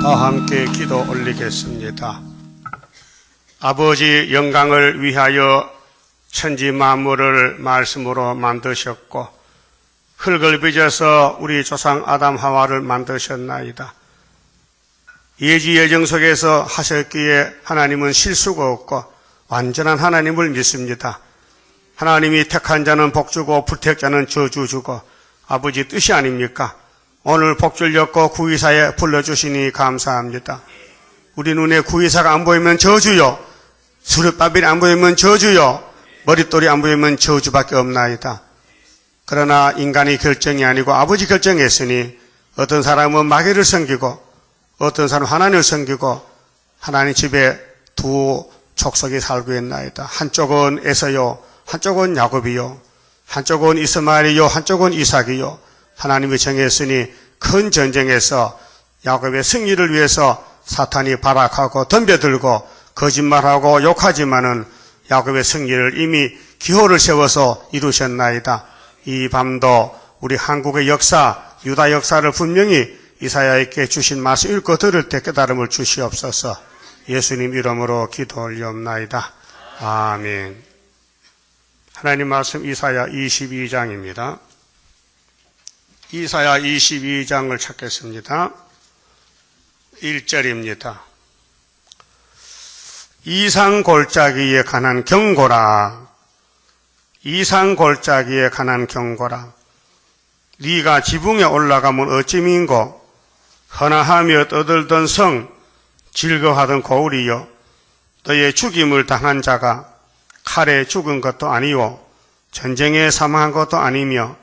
다 함께 기도 올리겠습니다. 아버지, 영광을 위하여 천지 만물을 말씀으로 만드셨고 흙을 빚어서 우리 조상 아담 하와를 만드셨나이다. 예지 예정 속에서 하셨기에 하나님은 실수가 없고 완전한 하나님을 믿습니다. 하나님이 택한 자는 복주고 불택자는 저주주고 아버지 뜻이 아닙니까? 오늘 복주를 엮고 구의사에 불러주시니 감사합니다. 우리 눈에 구의사가 안 보이면 저주요, 수렵바벨이 안 보이면 저주요, 머릿돌이 안 보이면 저주밖에 없나이다. 그러나 인간의 결정이 아니고 아버지 결정했으니 어떤 사람은 마귀를 섬기고 어떤 사람은 하나님을 섬기고 하나님 집에 두 족속이 살고 있나이다. 한쪽은 에서요, 한쪽은 야곱이요, 한쪽은 이스마엘이요, 한쪽은 이삭이요. 하나님이 정했으니 큰 전쟁에서 야곱의 승리를 위해서 사탄이 발악하고 덤벼들고 거짓말하고 욕하지만은 야곱의 승리를 이미 기호를 세워서 이루셨나이다. 이 밤도 우리 한국의 역사, 유다 역사를 분명히 이사야에게 주신 말씀 읽고 들을 때 깨달음을 주시옵소서. 예수님 이름으로 기도 올리옵나이다. 아멘. 하나님 말씀 이사야 22장입니다. 이사야 22장을 찾겠습니다. 1절입니다. 이상골짜기에 관한 경고라. 이상골짜기에 관한 경고라. 네가 지붕에 올라가면 어찌 민고 헌화하며 떠들던 성 즐거워하던 고울이여, 너의 죽임을 당한 자가 칼에 죽은 것도 아니요 전쟁에 사망한 것도 아니며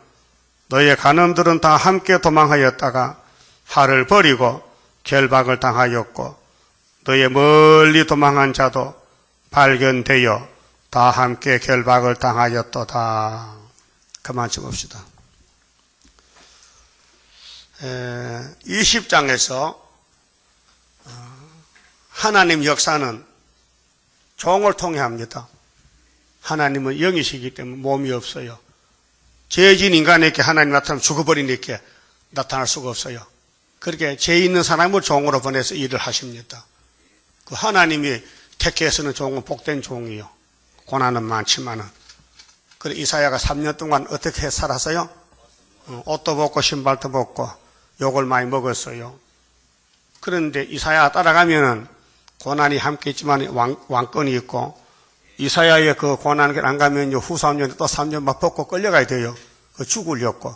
너의 간음들은 다 함께 도망하였다가 활을 버리고 결박을 당하였고 너의 멀리 도망한 자도 발견되어 다 함께 결박을 당하였도다. 그만 좀 봅시다. 20장에서 하나님 역사는 종을 통해 합니다. 하나님은 영이시기 때문에 몸이 없어요. 죄진 인간에게 하나님 나타나면 죽어버리니까 나타날 수가 없어요. 그렇게 죄 있는 사람을 종으로 보내서 일을 하십니다. 그 하나님이 택해서는 종은 복된 종이요. 고난은 많지만은. 그래 이사야가 3년 동안 어떻게 살았어요? 옷도 벗고 신발도 벗고 욕을 많이 먹었어요. 그런데 이사야 따라가면은 고난이 함께 있지만 왕권이 있고 이사야의 그 고난을 안 가면요 후 3년에 또 3년 막 벗고 끌려가야 돼요. 죽으려고.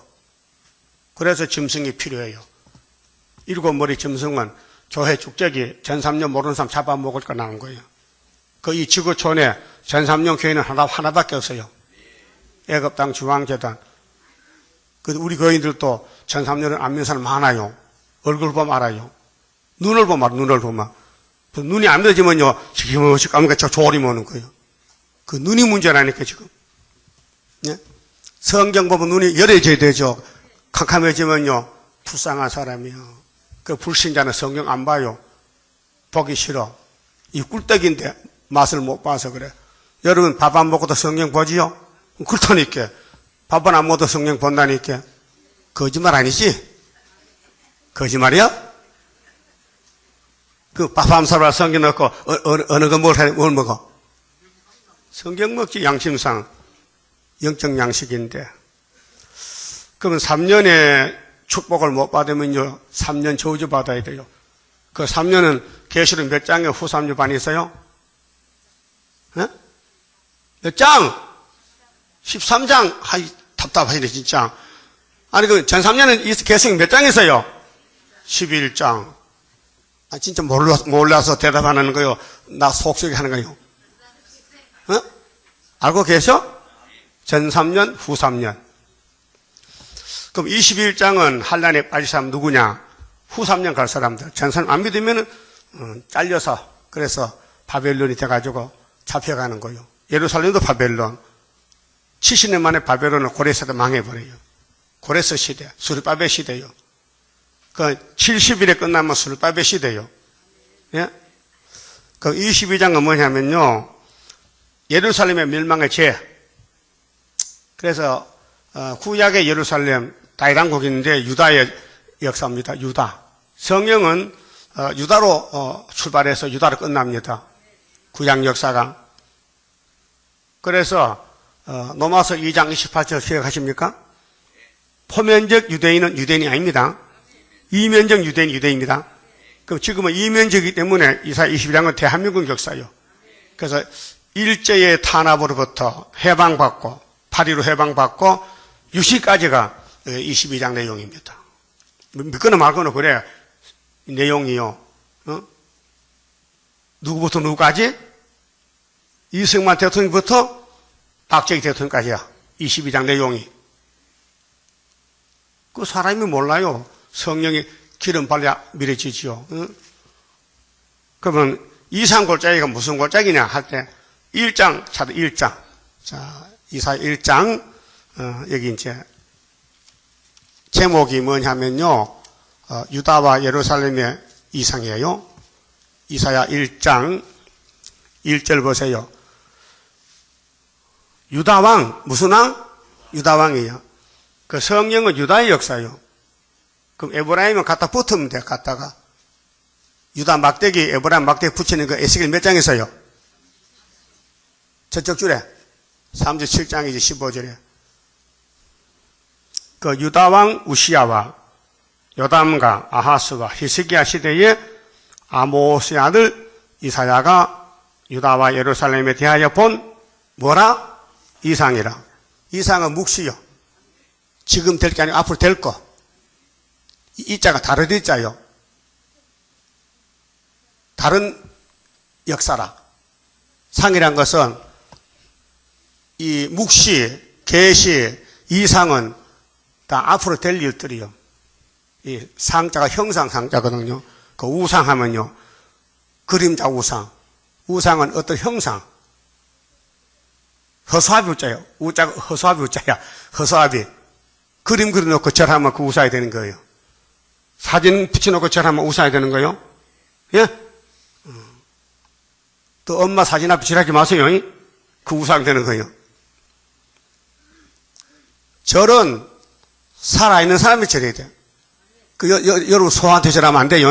그래서 짐승이 필요해요. 7머리 짐승은 교회 축제기 전3년 모르는 사람 잡아먹을 거 나온 거예요. 그 이 지구촌에 전3년 교회는 하나밖에 없어요. 애굽 땅 중앙재단. 그 우리 교인들도 전3년을 안 믿는 사람 많아요. 얼굴 보면 알아요. 눈을 보면 알아요. 눈을 보면. 눈이 안 믿어지면요 지금씩 까먹게 조림 오는 거예요. 그 눈이 문제라니까 지금. 예? 성경 보면 눈이 열해져야 되죠. 캄캄해지면요 불쌍한 사람이요. 그 불신자는 성경 안 봐요. 보기 싫어. 이 꿀떡인데 맛을 못 봐서 그래. 여러분 밥 안 먹고도 성경 보지요? 그렇다니까. 밥은 안 먹어도 성경 본다니까. 거짓말 아니지? 거짓말이야? 그 밥 한 사발 성경 넣고 어느 거 뭘 먹어? 성경 먹지. 양심상 영적 양식인데. 그러면 3년에 축복을 못 받으면요 3년 저주 받아야 돼요. 그 3년은 계시록 몇 장에 후삼주 반이 있어요? 몇 장? 13장. 하이 답답하시네 진짜. 아니 그 전 3년은 계시록 몇 장 있어요? 11장. 아 진짜 몰라서 대답하는 거요. 나 속속에 하는 거요. 알고 계셔? 전 3년, 후 3년. 그럼 21장은 한란에 빠질 사람 누구냐? 후 3년 갈 사람들. 전 3년 안 믿으면은 잘려서 그래서 바벨론이 돼가지고 잡혀가는 거예요. 예루살렘도 바벨론. 70년 만에 바벨론은 고레스도 망해버려요. 고레스 시대, 수르바벨 시대요. 그 70일에 끝나면 수르바벨 시대요. 예? 그 22장은 뭐냐면요. 예루살렘의 멸망의 죄. 그래서 구약의 예루살렘 다윗왕국이 있는데 유다의 역사입니다. 유다. 성경은 유다로 출발해서 유다로 끝납니다. 구약 역사가. 그래서 로마서 2장 28절 기억하십니까? 포면적 유대인은 유대인이 아닙니다. 이면적 유대인 유대인입니다. 그럼 지금은 이면적이기 때문에 이사야 22장은 대한민국 역사요. 그래서 일제의 탄압으로부터 해방받고 8.15 해방받고 유시까지가 22장 내용입니다. 믿거나 말거나 그래. 내용이요. 누구부터 누구까지? 이승만 대통령부터 박정희 대통령까지야. 22장 내용이. 그 사람이 몰라요. 성령이 기름 발라 미래지지요. 그러면 이상골짜기가 무슨 골짜기냐 할 때 1장 찾아 1장. 자, 이사야 1장 여기 이제 제목이 뭐냐면요. 유다와 예루살렘의 이상이에요. 이사야 1장 1절 보세요. 유다왕, 무슨 왕? 유다왕이에요. 그 성령은 유다의 역사예요. 그럼 에브라임은 갖다 붙으면 돼요. 갖다가. 유다 막대기, 에브라임 막대기 붙이는 그 에스겔 몇 장에서요? 저쪽 줄에 37장이지 15절에. 그 유다왕 우시야와 요담과 아하스와 히스기야 시대에 아모스의 아들 이사야가 유다와 예루살렘에 대하여 본 뭐라? 이상이라. 이상은 묵시요. 지금 될 게 아니고 앞으로 될 거. 이 자가 다른 이 자요. 다른 역사라. 상이란 것은 이 묵시, 계시, 이상은 다 앞으로 될 일들이요. 이 상자가 형상 상자거든요. 그 우상하면요. 그림자 우상. 우상은 어떤 형상. 허수아비 우자요. 우자가 허수아비 우자야. 허수아비. 그림 그려놓고 절하면 그 우상이 되는 거예요. 사진 붙여놓고 절하면 우상이 되는 거예요. 예? 또 엄마 사진 앞에 절하지 마세요. 그 우상이 되는 거예요. 절은 살아있는 사람이 절해야 돼요. 그 여러분 소한테 절하면 안 돼요.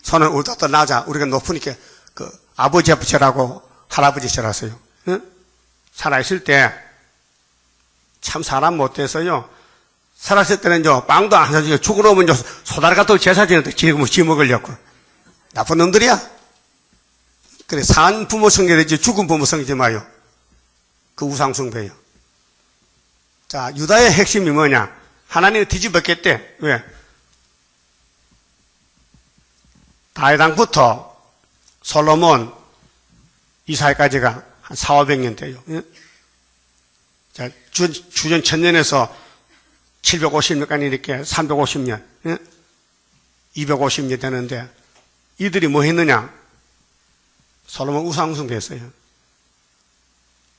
손을 울다 떠나자. 우리가 높으니까 그 아버지 앞에 절하고 할아버지 절하세요. 응? 살아있을 때 참 사람 못돼서요. 살았을 때는요, 빵도 안 사주고 죽어놓으면 소다리 같은 제사 지는데 지 먹으려고. 나쁜 놈들이야. 그래, 산 부모 성계되지 죽은 부모 성기지 마요. 그 우상숭배예요. 자, 유다의 핵심이 뭐냐? 하나님이 뒤집었겠대. 왜? 다윗왕부터 솔로몬, 이사야까지가 한 400~500년 돼요. 자, 주전 1000년에서 750년까지 이렇게 350년, 250년 되는데, 이들이 뭐 했느냐? 솔로몬 우상숭배했어요.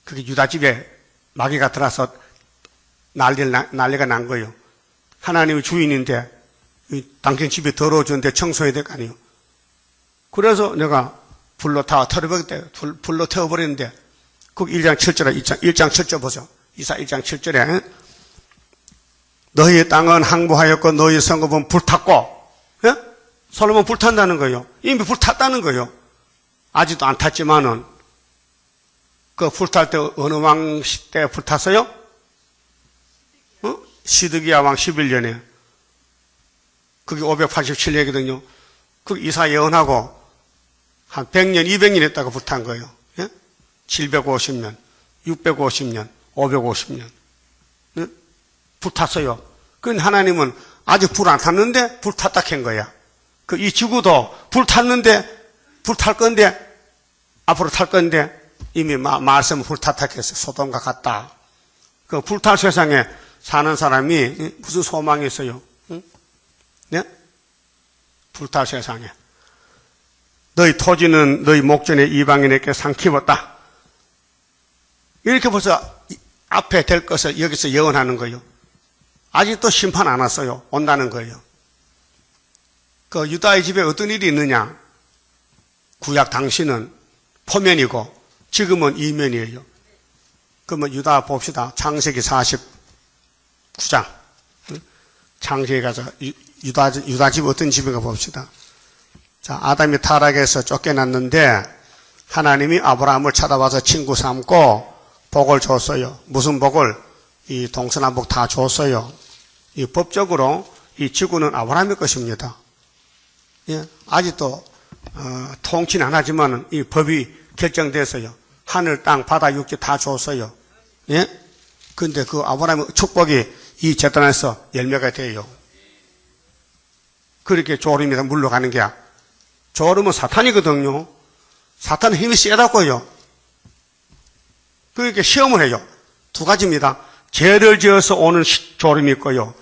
그게 유다 집에 마귀가 들어서 난리가 난 거예요. 하나님이 주인인데, 당신 집에 더러워졌는데 청소해야 될 거 아니에요. 그래서 내가 불로 다 털어버렸대. 불로 태워버렸는데, 그 1장 7절에, 1장 7절 보세요. 이사 1장 7절에, 너희의 땅은 항복하였고, 너희의 성읍은 불탔고, 예? 솔로몬 불탄다는 거예요. 이미 불탔다는 거예요. 아직도 안 탔지만은, 그 불탈 때 어느 왕 때 불탔어요? 시드기야 왕 11년에. 그게 587년이거든요. 그 이사 예언하고 한 100년, 200년 했다가 불탄 거예요. 예? 750년, 650년, 550년. 예? 불탔어요. 그건 하나님은 아직 불 안 탔는데 불탔다 캔 거야. 그 이 지구도 불탔는데, 불탈 건데, 앞으로 탈 건데, 이미 말씀은 불탔다 했어. 소돔과 같다. 그 불탈 세상에 사는 사람이 무슨 소망이 있어요? 응? 네? 불탈 세상에. 너희 토지는 너희 목전에 이방인에게 상키웠다. 이렇게 벌써 앞에 될 것을 여기서 예언하는 거예요. 아직도 심판 안 왔어요. 온다는 거예요. 그 유다의 집에 어떤 일이 있느냐? 구약 당시는 포면이고 지금은 이면이에요. 그러면 유다 봅시다. 창세기 49장. 창세기 가서 유다 집 어떤 집인가 봅시다. 자, 아담이 타락해서 쫓겨났는데 하나님이 아브라함을 찾아와서 친구 삼고 복을 줬어요. 무슨 복을? 이 동서남북 다 줬어요. 이 법적으로 이 지구는 아브라함의 것입니다. 예, 아직도 통치는 안 하지만 이 법이 결정됐어요. 하늘, 땅, 바다, 육지 다 줬어요. 예? 근데 그 아브라함의 축복이 이 재단에서 열매가 돼요. 그렇게 조림에서 물러가는 게 조림은 사탄이거든요. 사탄은 힘이 세다고요. 그러니까 시험을 해요. 두 가지입니다. 죄를 지어서 오는 조림이 있고요.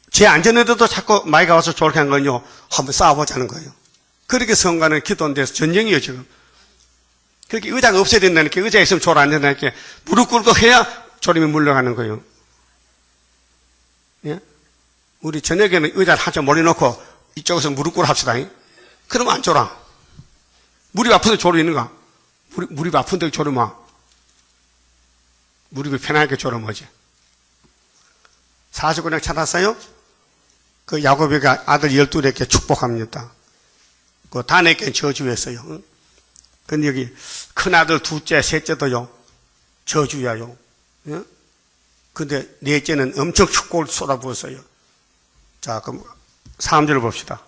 죄 안 지는데도 자꾸 마이가 와서 저렇게 한 건요. 한번 싸워보자는 거예요. 그렇게 성가는 기도인데서 전쟁이에요, 지금. 그렇게 의자가 없어야 된다니까. 의자에 있으면 졸 안 된다니까. 무릎 꿇고 해야 조림이 물러가는 거예요. 예? 우리 저녁에는 의자를 한참 멀리 놓고 이쪽에서 무릎 꿇어 합시다. 그러면 안 졸아. 무릎이 아픈데 졸어 있는가? 무릎이 아픈데 졸으면 무릎이 편하게 졸으면지. 49장 찾았어요? 그 야곱이가 아들 12에게 축복합니다. 그 단에게 저주했어요. 근데 여기 큰아들 둘째, 셋째도요, 저주야요. 예? 근데 넷째는 엄청 축복을 쏟아부었어요. 자, 그럼 3절을 봅시다.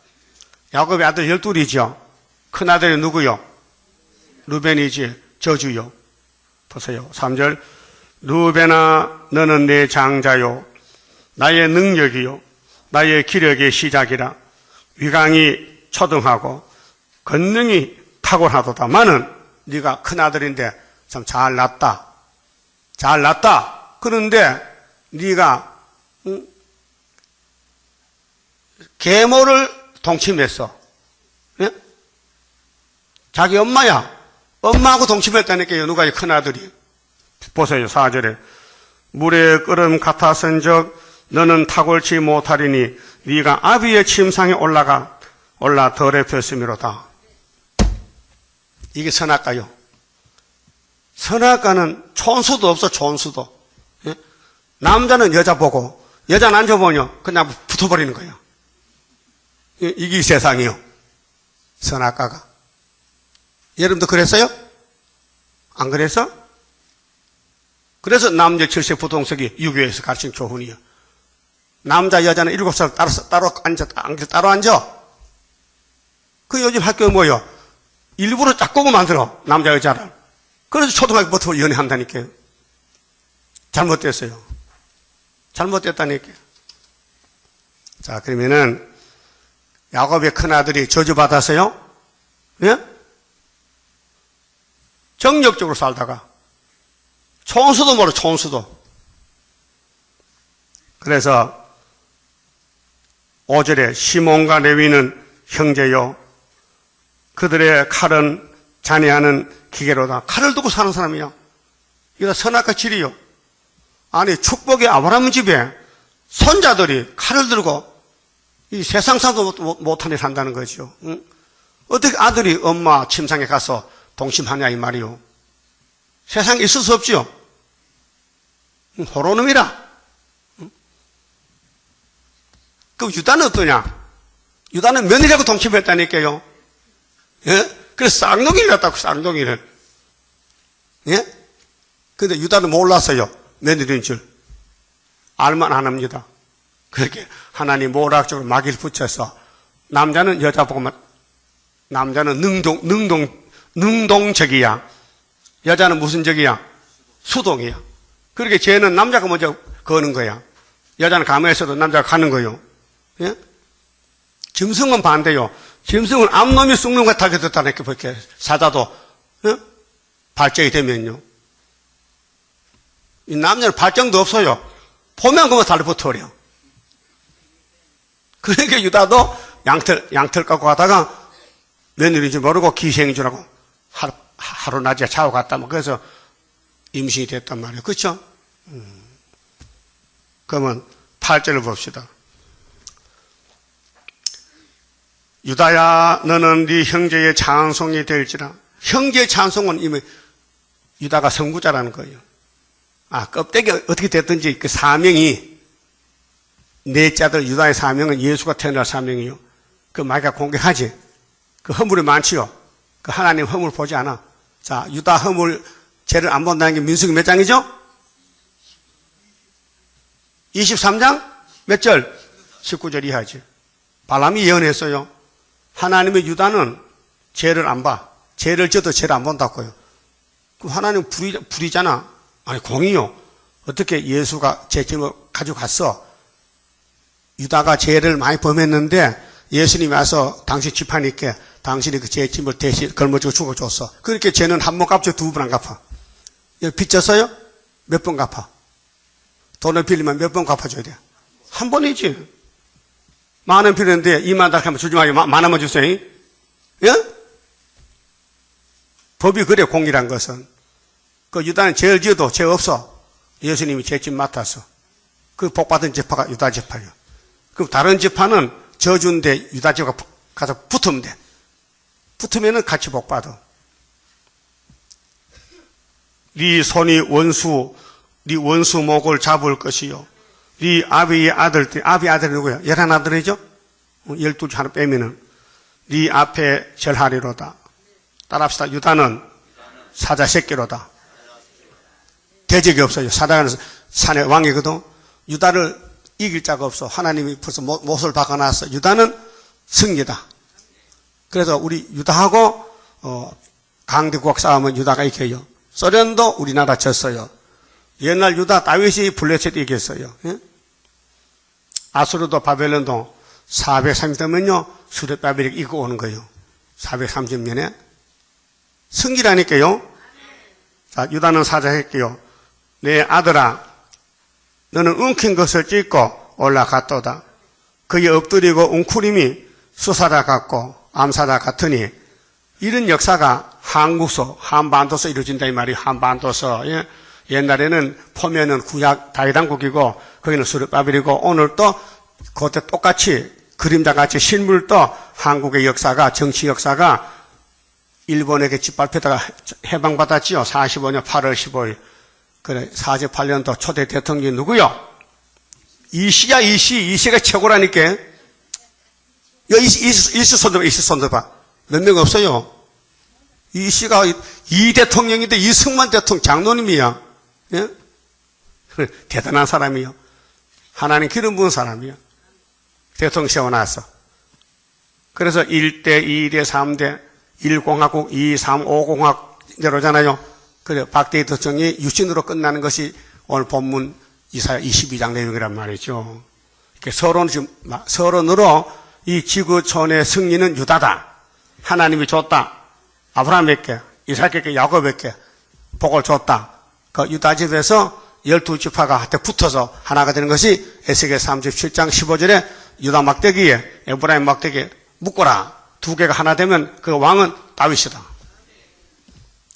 야곱의 아들 12이죠. 큰아들이 누구요? 루벤이지. 저주요. 보세요. 3절. 루벤아, 너는 내 장자요. 나의 능력이요. 나의 기력의 시작이라. 위강이 초등하고 권능이 탁월하도다마는 네가 큰아들인데 참 잘났다. 잘났다. 그런데 네가 계모를 동침했어. 예? 자기 엄마야. 엄마하고 동침했다니까요. 누가 큰아들이. 보세요. 4절에. 물에 끓음 같았은 적 너는 탁월치 못하리니 네가 아비의 침상에 올라 더럽혔음이로다. 이게 선악과요. 선악과는 촌수도 없어. 촌수도. 예? 남자는 여자 보고 여자는 앉아보냐 그냥 붙어버리는 거예요. 이게 세상이요. 선악과가. 여러분도 그랬어요? 안 그랬어? 그래서 남녀 질서 부동석이 유교에서 가르친 교훈이요. 남자 여자는 7살 따로 앉아. 그 요즘 학교에 뭐요? 일부러 짝꿍을 만들어. 남자 여자를. 그래서 초등학교부터 연애한다니까요. 잘못됐어요. 잘못됐다니까요. 자, 그러면은 야곱의 큰아들이 저주받았어요? 예? 정력적으로 살다가 총수도 모르 총수도. 그래서 5절에 시몬과 레위는 형제요. 그들의 칼은 잔해하는 기계로다. 칼을 두고 사는 사람이야. 이거 선악과 질이요. 아니 축복의 아브라함 집에 손자들이 칼을 들고 이 세상 사도 못한 일 한다는 거죠. 응? 어떻게 아들이 엄마 침상에 가서 동침하냐 이 말이요. 세상에 있을 수 없지요. 호로놈이라. 응? 그럼 유다는 어떠냐? 유다는 며느리하고 동침했다니까요. 예? 그래서 쌍둥이를 갖다고 쌍둥이를. 예? 근데 유다는 몰랐어요. 며느리인 줄. 알만 안 합니다. 그렇게 하나님 모락적으로 마귀를 붙여서 남자는 여자 보고만 남자는 능동적이야. 여자는 무슨 적이야? 수동이야. 그렇게 죄는 남자가 먼저 거는 거야. 여자는 가만히 있어도 남자가 가는 거요. 예? 짐승은 반대요. 짐승은 암놈이 쑥는 것 같게 됐다니까, 그렇게 사자도, 예? 발정이 되면요. 이 남자는 발정도 없어요. 보면 그만 달라붙어버려. 그러니까 유다도 양털 갖고 가다가 며느리인지 모르고 기생인 줄 알고 하루 낮에 자고 갔다. 그래서 임신이 됐단 말이에요. 그렇죠? 그러면 8절을 봅시다. 유다야 너는 네 형제의 찬송이 될지라. 형제의 찬송은 이미 유다가 선구자라는 거예요. 껍데기 어떻게 됐든지 그 사명이 넷째 아들 유다의 사명은 예수가 태어날 사명이요. 그 마귀가 공격하지. 그 허물이 많지요. 그 하나님 허물 보지 않아. 자, 유다 허물 죄를 안 본다는 게 민수기 몇 장이죠? 23장 몇 절? 19절 이하지. 발람이 예언했어요. 하나님의 유다는 죄를 안 봐. 죄를 져도 죄를 안 본다고요. 그럼 하나님 불이잖아. 아니, 공이요. 어떻게 예수가 죄짐을 가지고 갔어? 유다가 죄를 많이 범했는데 예수님이 와서 당신 집하니까 당신이 그 죄짐을 대신 걸머쥐고 죽어줬어. 그렇게 죄는 한 번 갚죠, 두 번 안 갚아. 빚 졌어요? 몇 번 갚아? 돈을 빌리면 몇 번 갚아줘야 돼? 한 번이지. 10,000원 빌렸는데 2만 달 하면 주지 말고 10,000원만 주세요. 예? 법이 그래, 공이란 것은. 그 유다는 죄를 지어도 죄 없어. 예수님이 죄짐 맡았어. 그 복받은 지파가 유다 지파예요. 그럼 다른 지파는 저주인데 유다 지파가 가서 붙으면 돼. 붙으면은 같이 복받아. 네 손이 네 원수 목을 잡을 것이요. 네 아비의 아들들, 아비의 아들이 누구야? 11아들이죠? 12중 하나 빼면은 네 앞에 절하리로다. 따라합시다. 유다는 사자 새끼로다. 대적이 없어요. 사자는 산의 왕이거든. 유다를 이길 자가 없어. 하나님이 벌써 못을 박아놨어. 유다는 승리다. 그래서 우리 유다하고 강대국 싸움은 유다가 이겨요. 소련도 우리나라 졌어요. 옛날 유다 다윗이 블레셋 이겼어요. 예? 아수르도 바벨론도 430년면요 수르바벨이 이고 오는 거예요. 430년에 승리라니까요. 자, 유다는 사자했게요. 내 아들아, 너는 웅킨 것을 찢고 올라갔도다. 그의 엎드리고 웅크림이 수사자 같고 암사자 같으니 이런 역사가 한국서, 한반도서 이루어진다 이 말이 한반도서. 예? 옛날에는 포면은 구약 다이당국이고 거기는 수르바벨이고 오늘 또 그때 똑같이 그림자같이 실물도 한국의 역사가 정치 역사가 일본에게 짓밟히다가 해방받았지요. 45년 8월 15일. 그래 48년도 초대 대통령이 누구요? 이씨야 이씨. 이씨가 최고라니까. 이씨 손들봐. 몇 명 없어요. 이씨가 이 대통령인데 이승만 대통령 장로님이야. 예? 대단한 사람이요. 하나님 기름 부은 사람이요. 대통령 세워놨어. 그래서 1대, 2대, 3대, 1공화국, 2, 3, 5공화국대로잖아요. 그래, 박대희 대통령이 유신으로 끝나는 것이 오늘 본문 이사야 22장 내용이란 말이죠. 이렇게 서론으로 이 지구촌의 승리는 유다다. 하나님이 줬다. 아브라함에게, 이삭에게, 야곱에게 복을 줬다. 그 유다 집에서 12지파가 한테 붙어서 하나가 되는 것이 에스겔 37장 15절에 유다 막대기에 에브라임 막대기에 묶어라. 두 개가 하나 되면 그 왕은 다윗이다.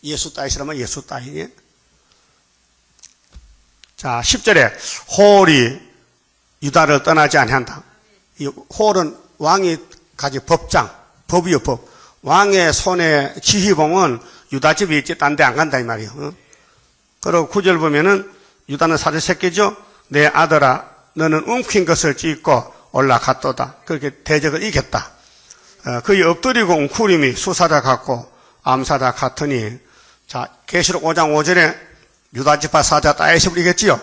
예수 다윗이라면 예수 다윗이에요. 자, 10절에 홀이 유다를 떠나지 아니한다. 이 홀은 왕이 가진 법장, 법이요 법. 왕의 손에 지휘봉은 유다 집이 있지 딴 데 안 간다 이 말이에요. 그리고 9절 보면은 유다는 사자 새끼죠. 내 아들아 너는 움킨 것을 찢고 올라갔도다. 그렇게 대적을 이겼다. 그의 엎드리고 웅크림이 수사자 같고 암사자 같으니. 자, 계시록 5장 5절에 유다지파 사자 다윗을 이겼지요.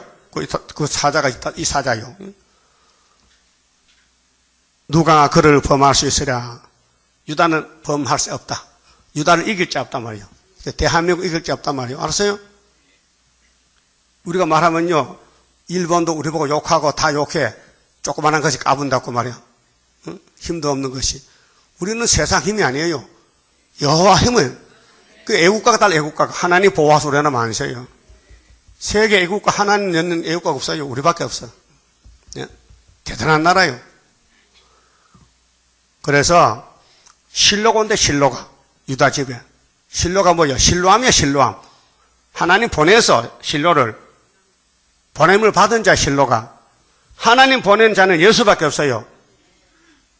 그 사자가 이 사자요. 누가 그를 범할 수 있으랴. 유다는 범할 수 없다. 유다를 이길 자 없단 말이에요. 대한민국 이길 자 없단 말이에요. 알았어요? 우리가 말하면요, 일본도 우리 보고 욕하고 다 욕해. 조그만한 것이 까분다고 말이야. 응? 힘도 없는 것이. 우리는 세상 힘이 아니에요. 여호와 힘은. 그 애국가가 달라, 애국가가. 하나님 보호하소 그러나 많으세요. 세계 애국가 하나님 넣는 애국가가 없어요. 우리밖에 없어. 예? 대단한 나라요. 그래서 실로가 온대, 실로가. 유다 집에. 실로가 뭐야? 실로암이야, 실로암. 하나님 보내서 실로를. 보냄을 받은 자 실로가. 하나님 보낸 자는 예수밖에 없어요.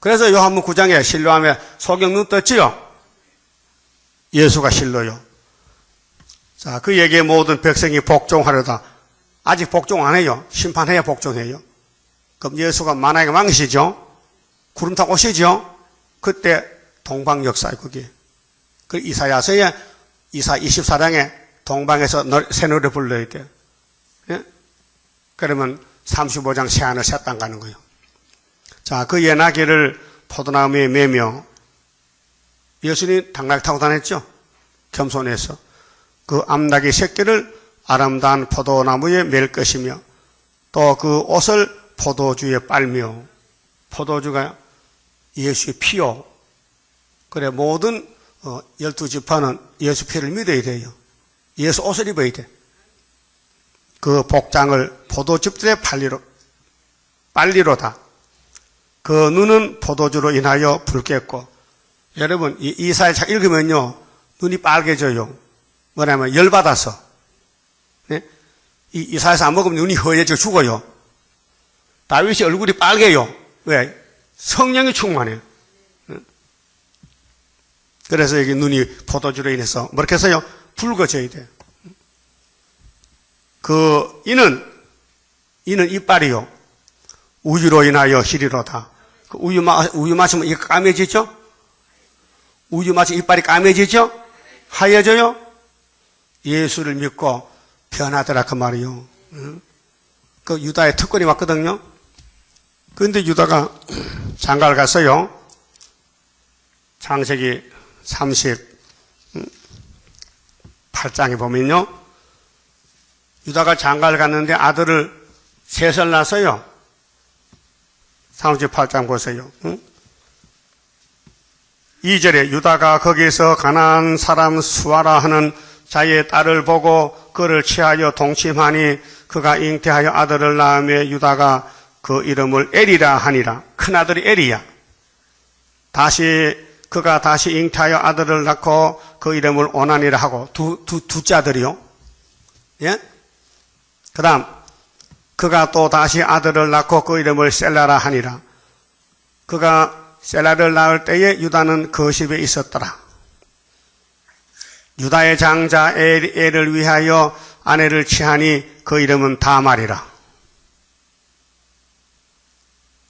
그래서 요한복음 9장에 실로암에 소경 눈 떴지요? 예수가 실로요. 자, 그에게 모든 백성이 복종하려다. 아직 복종 안 해요. 심판해야 복종해요. 그럼 예수가 만왕의 왕이시죠? 구름 타고 오시죠? 그때 동방 역사예요, 그게. 그 이사야서에 이사 24장에 동방에서 새노래 불러야 돼요. 예? 그러면 35장 새하늘 새 땅 가는 거예요. 자, 그 예나기를 포도나무에 매며 예수님이 당나귀 타고 다녔죠? 겸손해서. 그 암나귀 새끼를 아름다운 포도나무에 맬 것이며 또 그 옷을 포도주에 빨며 포도주가 예수의 피요. 그래 모든 12지파는 예수 피를 믿어야 돼요. 예수 옷을 입어야 돼. 그 복장을 포도즙들의 빨리로다. 그 눈은 포도주로 인하여 붉겠고 여러분 이 이사야 읽으면요 눈이 빨개져요. 뭐냐면 열받아서. 네? 이 이사야서 안 먹으면 눈이 허해져 죽어요. 다윗이 얼굴이 빨개요. 왜? 성령이 충만해요. 그래서 여기 눈이 포도주로 인해서 뭐렇게 해서요? 붉어져야 돼요. 이는 이빨이요. 우유로 인하여 희리로다. 그 우유 마시면 이게 까매지죠? 우유 마시면 이빨이 까매지죠? 하얘져요? 예수를 믿고 변하더라 그 말이요. 그 유다의 특권이 왔거든요. 그런데 유다가 장가를 갔어요. 창세기 38장에 보면요. 유다가 장가를 갔는데 아들을 셋을 낳았어요. 38장 보세요. 2절에 유다가 거기서 가나안 사람 수아라 하는 자의 딸을 보고 그를 취하여 동침하니 그가 잉태하여 아들을 낳으며 유다가 그 이름을 엘이라 하니라. 큰아들이 엘이야. 그가 다시 잉태하여 아들을 낳고 그 이름을 오난이라 하고 둘째 아들이요. 예? 그 다음 그가 또 다시 아들을 낳고 그 이름을 셀라라 하니라. 그가 셀라를 낳을 때에 유다는 거십에 있었더라. 유다의 장자 엘을 위하여 아내를 취하니 그 이름은 다말이라.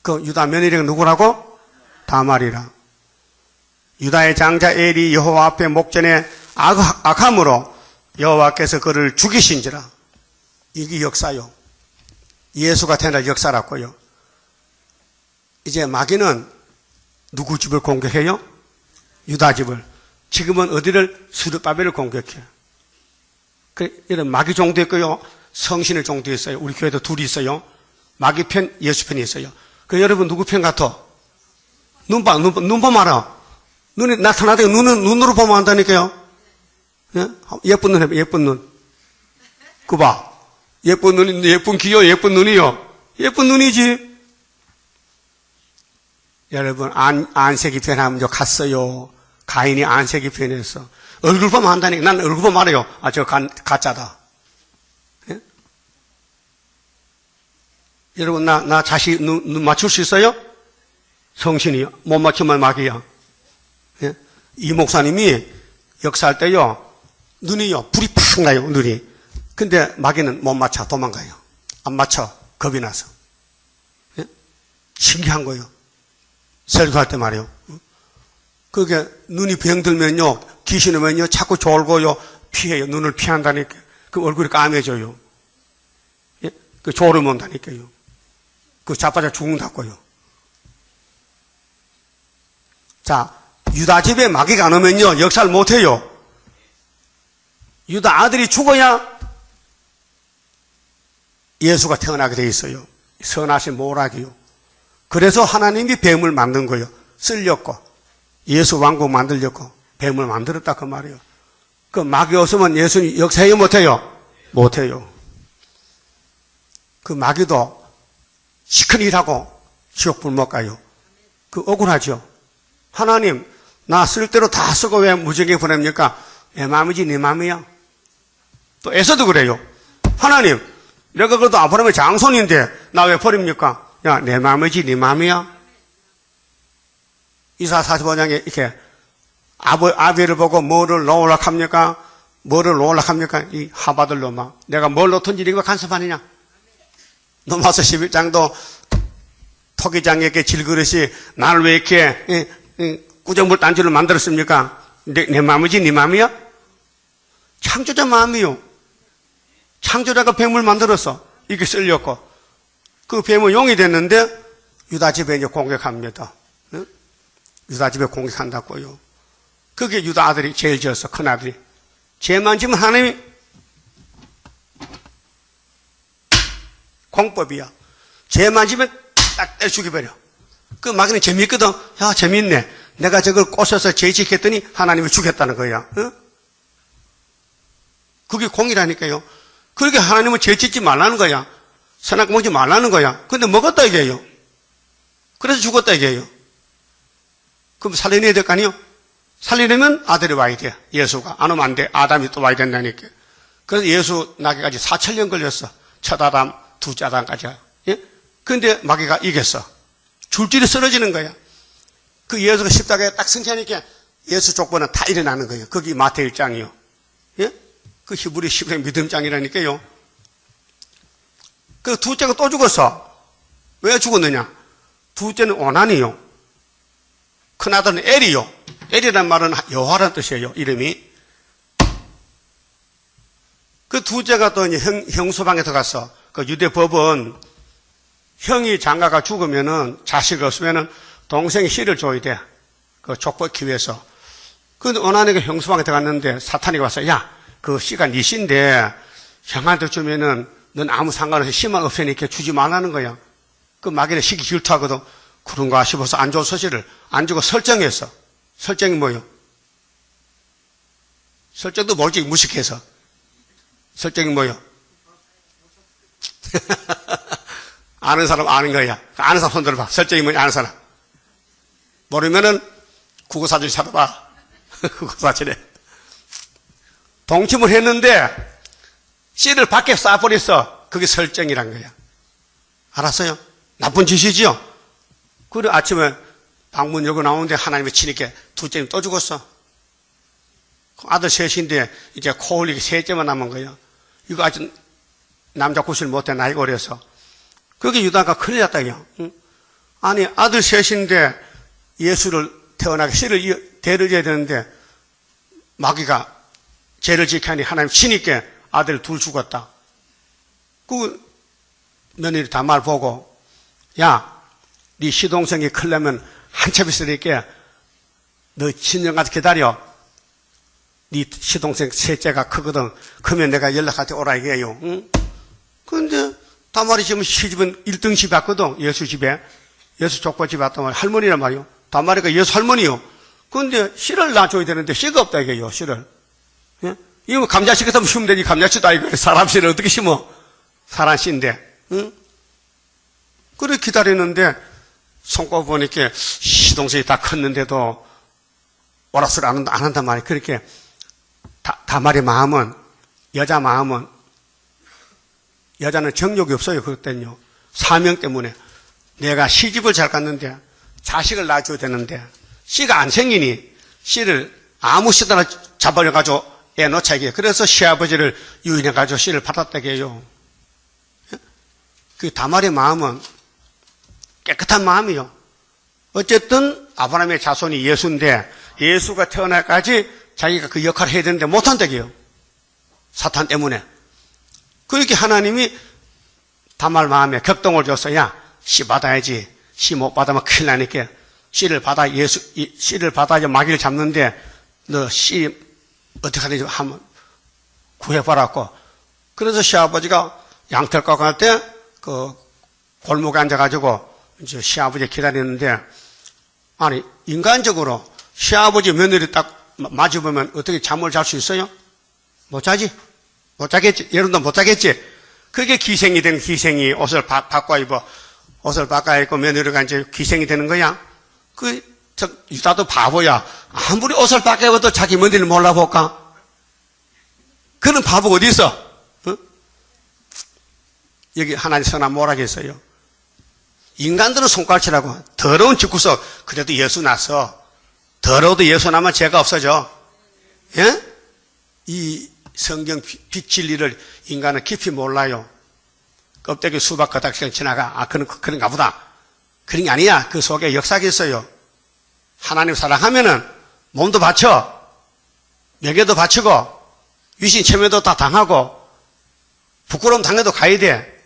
그 유다 며느리가 누구라고? 다말이라. 유다의 장자 엘이 여호와 앞에 목전에 악함으로 여호와께서 그를 죽이신지라. 이게 역사요. 예수가 태어날 역사라고요. 이제 마귀는 누구 집을 공격해요? 유다 집을. 지금은 어디를? 스룹바벨을 공격해요. 이런 마귀 종도 있고요. 성신의 종도 있어요. 우리 교회도 둘이 있어요. 마귀 편, 예수 편이 있어요. 그 여러분 누구 편 같아? 눈 보면 알아. 눈이 나타나도 눈으로 보면 안다니까요. 예? 예쁜 눈 해봐, 예쁜 눈. 그 봐. 예쁜 눈이, 예쁜 귀요, 예쁜 눈이요. 예쁜 눈이지. 여러분, 안색이 변하면 갔어요. 가인이 안색이 변했어. 얼굴 보면 안다니까. 난 얼굴 보면 알아요. 아, 저 가짜다. 예? 여러분, 나 자식 눈 맞출 수 있어요? 성신이요. 못 맞추면 마귀야. 예? 이 목사님이 역사할 때요, 눈이요, 불이 팍 나요, 눈이. 근데 마귀는 못 맞춰, 도망가요. 안 맞춰, 겁이 나서. 예? 신기한 거예요. 설교할 때 말이요. 그게 눈이 병들면요, 귀신 오면요, 자꾸 졸고요, 피해요. 눈을 피한다니까. 그 얼굴이 까매져요. 예? 그 졸음 온다니까요. 그 자빠져 죽는다고요. 자, 유다 집에 마귀가 안 오면요, 역사를 못 해요. 유다 아들이 죽어야 예수가 태어나게 돼 있어요. 선하신 모락이요. 그래서 하나님이 뱀을 만든 거예요. 쓸렸고 예수 왕국 만들려고 뱀을 만들었다 그 말이에요. 그 마귀 없으면 예수님 역사해요 못해요? 못해요. 그 마귀도 시큰 일하고 지옥 불 못 가요. 그 억울하죠. 하나님 나 쓸 대로 다 쓰고 왜 무지하게 보냅니까? 내 마음이지 네 마음이야. 또 에서도 그래요. 하나님 내가 그래도 아브라함의 장손인데 나 왜 버립니까? 야, 내 마음이지 네 마음이야. 이사 45장에 이렇게 아벨을 보고 뭐를 놓으려고 합니까? 뭐를 놓으려고 합니까? 이 하바들 놈아. 내가 뭘 놓든지 이거 간섭하느냐? 로마서 11장도 토기장에게 질그릇이 나를 왜 이렇게 우정물 단지를 만들었습니까? 내 마음이지 네 마음이야? 창조자 마음이요. 창조자가 뱀을 만들어서 이게 쓸렸고 그 뱀은 용이 됐는데 유다 집에 이제 공격합니다. 응? 유다 집에 공격한다고요. 그게 유다 아들이 제일 지었어. 큰 아들이. 죄만 지면 하나님이 공법이야. 죄만 지면 딱 때려 죽여버려. 그 마귀는 재미있거든. 야, 재미있네. 내가 저걸 꼬셔서 죄 짓겠더니 하나님이 죽였다는 거야. 응? 그게 공이라니까요. 그렇게 하나님은 죄 짓지 말라는 거야. 선악 먹지 말라는 거야. 근데 먹었다 이게요. 그래서 죽었다 이게요. 그럼 살려내야 될 거 아니에요? 살리려면 아들이 와야 돼. 예수가. 안 오면 안 돼. 아담이 또 와야 된다니까. 그래서 예수 나기까지 4,000년 걸렸어. 첫 아담, 두째 아담까지. 예? 근데 마귀가 이겼어. 줄줄이 쓰러지는 거야. 그 예수가 십자가에 딱 승천하니까 예수 족보는 다 일어나는 거예요. 거기 마태 1장이요. 예? 그 히브리 10장 믿음장이라니까요. 그 둘째가 또 죽었어. 왜 죽었느냐? 둘째는 오난이요. 큰아들은 엘이요. 엘이란 말은 여호와라는 뜻이에요. 이름이. 그 둘째가 또 이제 형수방에 들어갔어. 그 유대 법은 형이 장가가 죽으면은 자식 없으면은 동생이 씨를 줘야 돼. 그 족보기 위해서. 근데 오난이가 형수방에 들어갔는데 사탄이 와서 야, 그 씨가 네 씨인데 형한테 주면은 넌 아무 상관없이 씨만 없으니까 주지 말라는 거야. 그 마귀는 시기 질투하거든. 그런가 싶어서 안 좋은 소식을 안 주고 설정했어. 설정이 뭐예요? 설정도 모르지, 무식해서. 설정이 뭐예요? 아는 사람 아는 거야. 아는 사람 손 들어봐. 설정이 뭐냐 아는 사람. 모르면은 국어사전 찾아봐. 국어사전에. 동침을 했는데 씨를 밖에 쏴버렸어. 그게 설정이란 거야. 알았어요? 나쁜 짓이지요? 그래 아침에 방문 열고 나오는데 하나님이 치니까 둘째는 또 죽었어. 아들 셋인데 이제 코 흘리기 셋째만 남은 거야. 이거 아직 남자 구실 못해 나이가 어려서. 그게 유다가 큰일 났다. 응? 아니 아들 셋인데 예수를 태어나게 씨를 대를 되는데 마귀가 죄를 지키니 하나님 치니까 아들 둘 죽었다. 그 며느리 다말 보고 야, 네 시동생이 크려면 한참 있으니까 너 10년 가서 기다려. 네 시동생 셋째가 크거든. 그러면 내가 연락할 때 오라 이게요. 응? 그런데 다말이 지금 시집은 1등 집에 왔거든. 예수 집에. 예수 족보 집에 왔단 말이야. 할머니란 말이요. 다말이가 예수 할머니요. 그런데 씨를 놔줘야 되는데 씨가 없다 이게요. 씨를. 예? 이거 감자씨 같으면 심으면 되지. 감자씨도 아니고 사람 씨를 어떻게 심어? 사람 씨인데. 응? 그래 기다리는데 손꼽아 보니까 시동생이 다 컸는데도 오락설 안 한단 말이에요. 그렇게 다말의 마음은 여자 마음은 여자는 정욕이 없어요. 그때는요. 사명 때문에 내가 시집을 잘 갔는데 자식을 낳아줘야 되는데 씨가 안 생기니 씨를 아무 씨다나 잡아려가지고 애 놓자 이게. 그래서 시아버지를 유인해가지고 씨를 받았다게 해요. 그 다말의 마음은 깨끗한 마음이요. 어쨌든 아브라함의 자손이 예수인데 예수가 태어날까지 자기가 그 역할을 해야 되는데 못한다게요. 사탄 때문에. 그렇게 하나님이 다말 마음에 격동을 줘서 야, 씨 받아야지. 씨 못 받으면 큰일 나니까 씨를 받아 씨를 받아야 마귀를 잡는데 너 씨 어떻게 하든지 한번 구해봐라고. 그래서 시아버지가 양털 깎고 할 때 그 골목에 앉아가지고 이제 시아버지 기다리는데 아니 인간적으로 시아버지 며느리 딱 마주보면 어떻게 잠을 잘 수 있어요? 못 자지? 못 자겠지? 여러분도 못 자겠지? 그게 기생이 된 기생이 옷을 바꿔 입어. 옷을 바꿔 입고 며느리가 이제 기생이 되는 거야. 유다도 바보야. 아무리 옷을 바꿔 입어도 자기 며느리를 몰라볼까? 그런 바보가 어디 있어? 어? 여기 하나님 선한 뭐라고 했어요? 인간들은 손가락질하고 더러운 집구석 그래도 예수 나서 더러워도 예수 나면 죄가 없어져. 예? 이 성경 빛 진리를 인간은 깊이 몰라요. 껍데기 수박 거닥씩 지나가. 아, 그런가 보다. 그런 게 아니야. 그 속에 역사가 있어요. 하나님 사랑하면은 몸도 바쳐, 명예도 바치고, 위신 체면도 다 당하고, 부끄러움 당해도 가야 돼.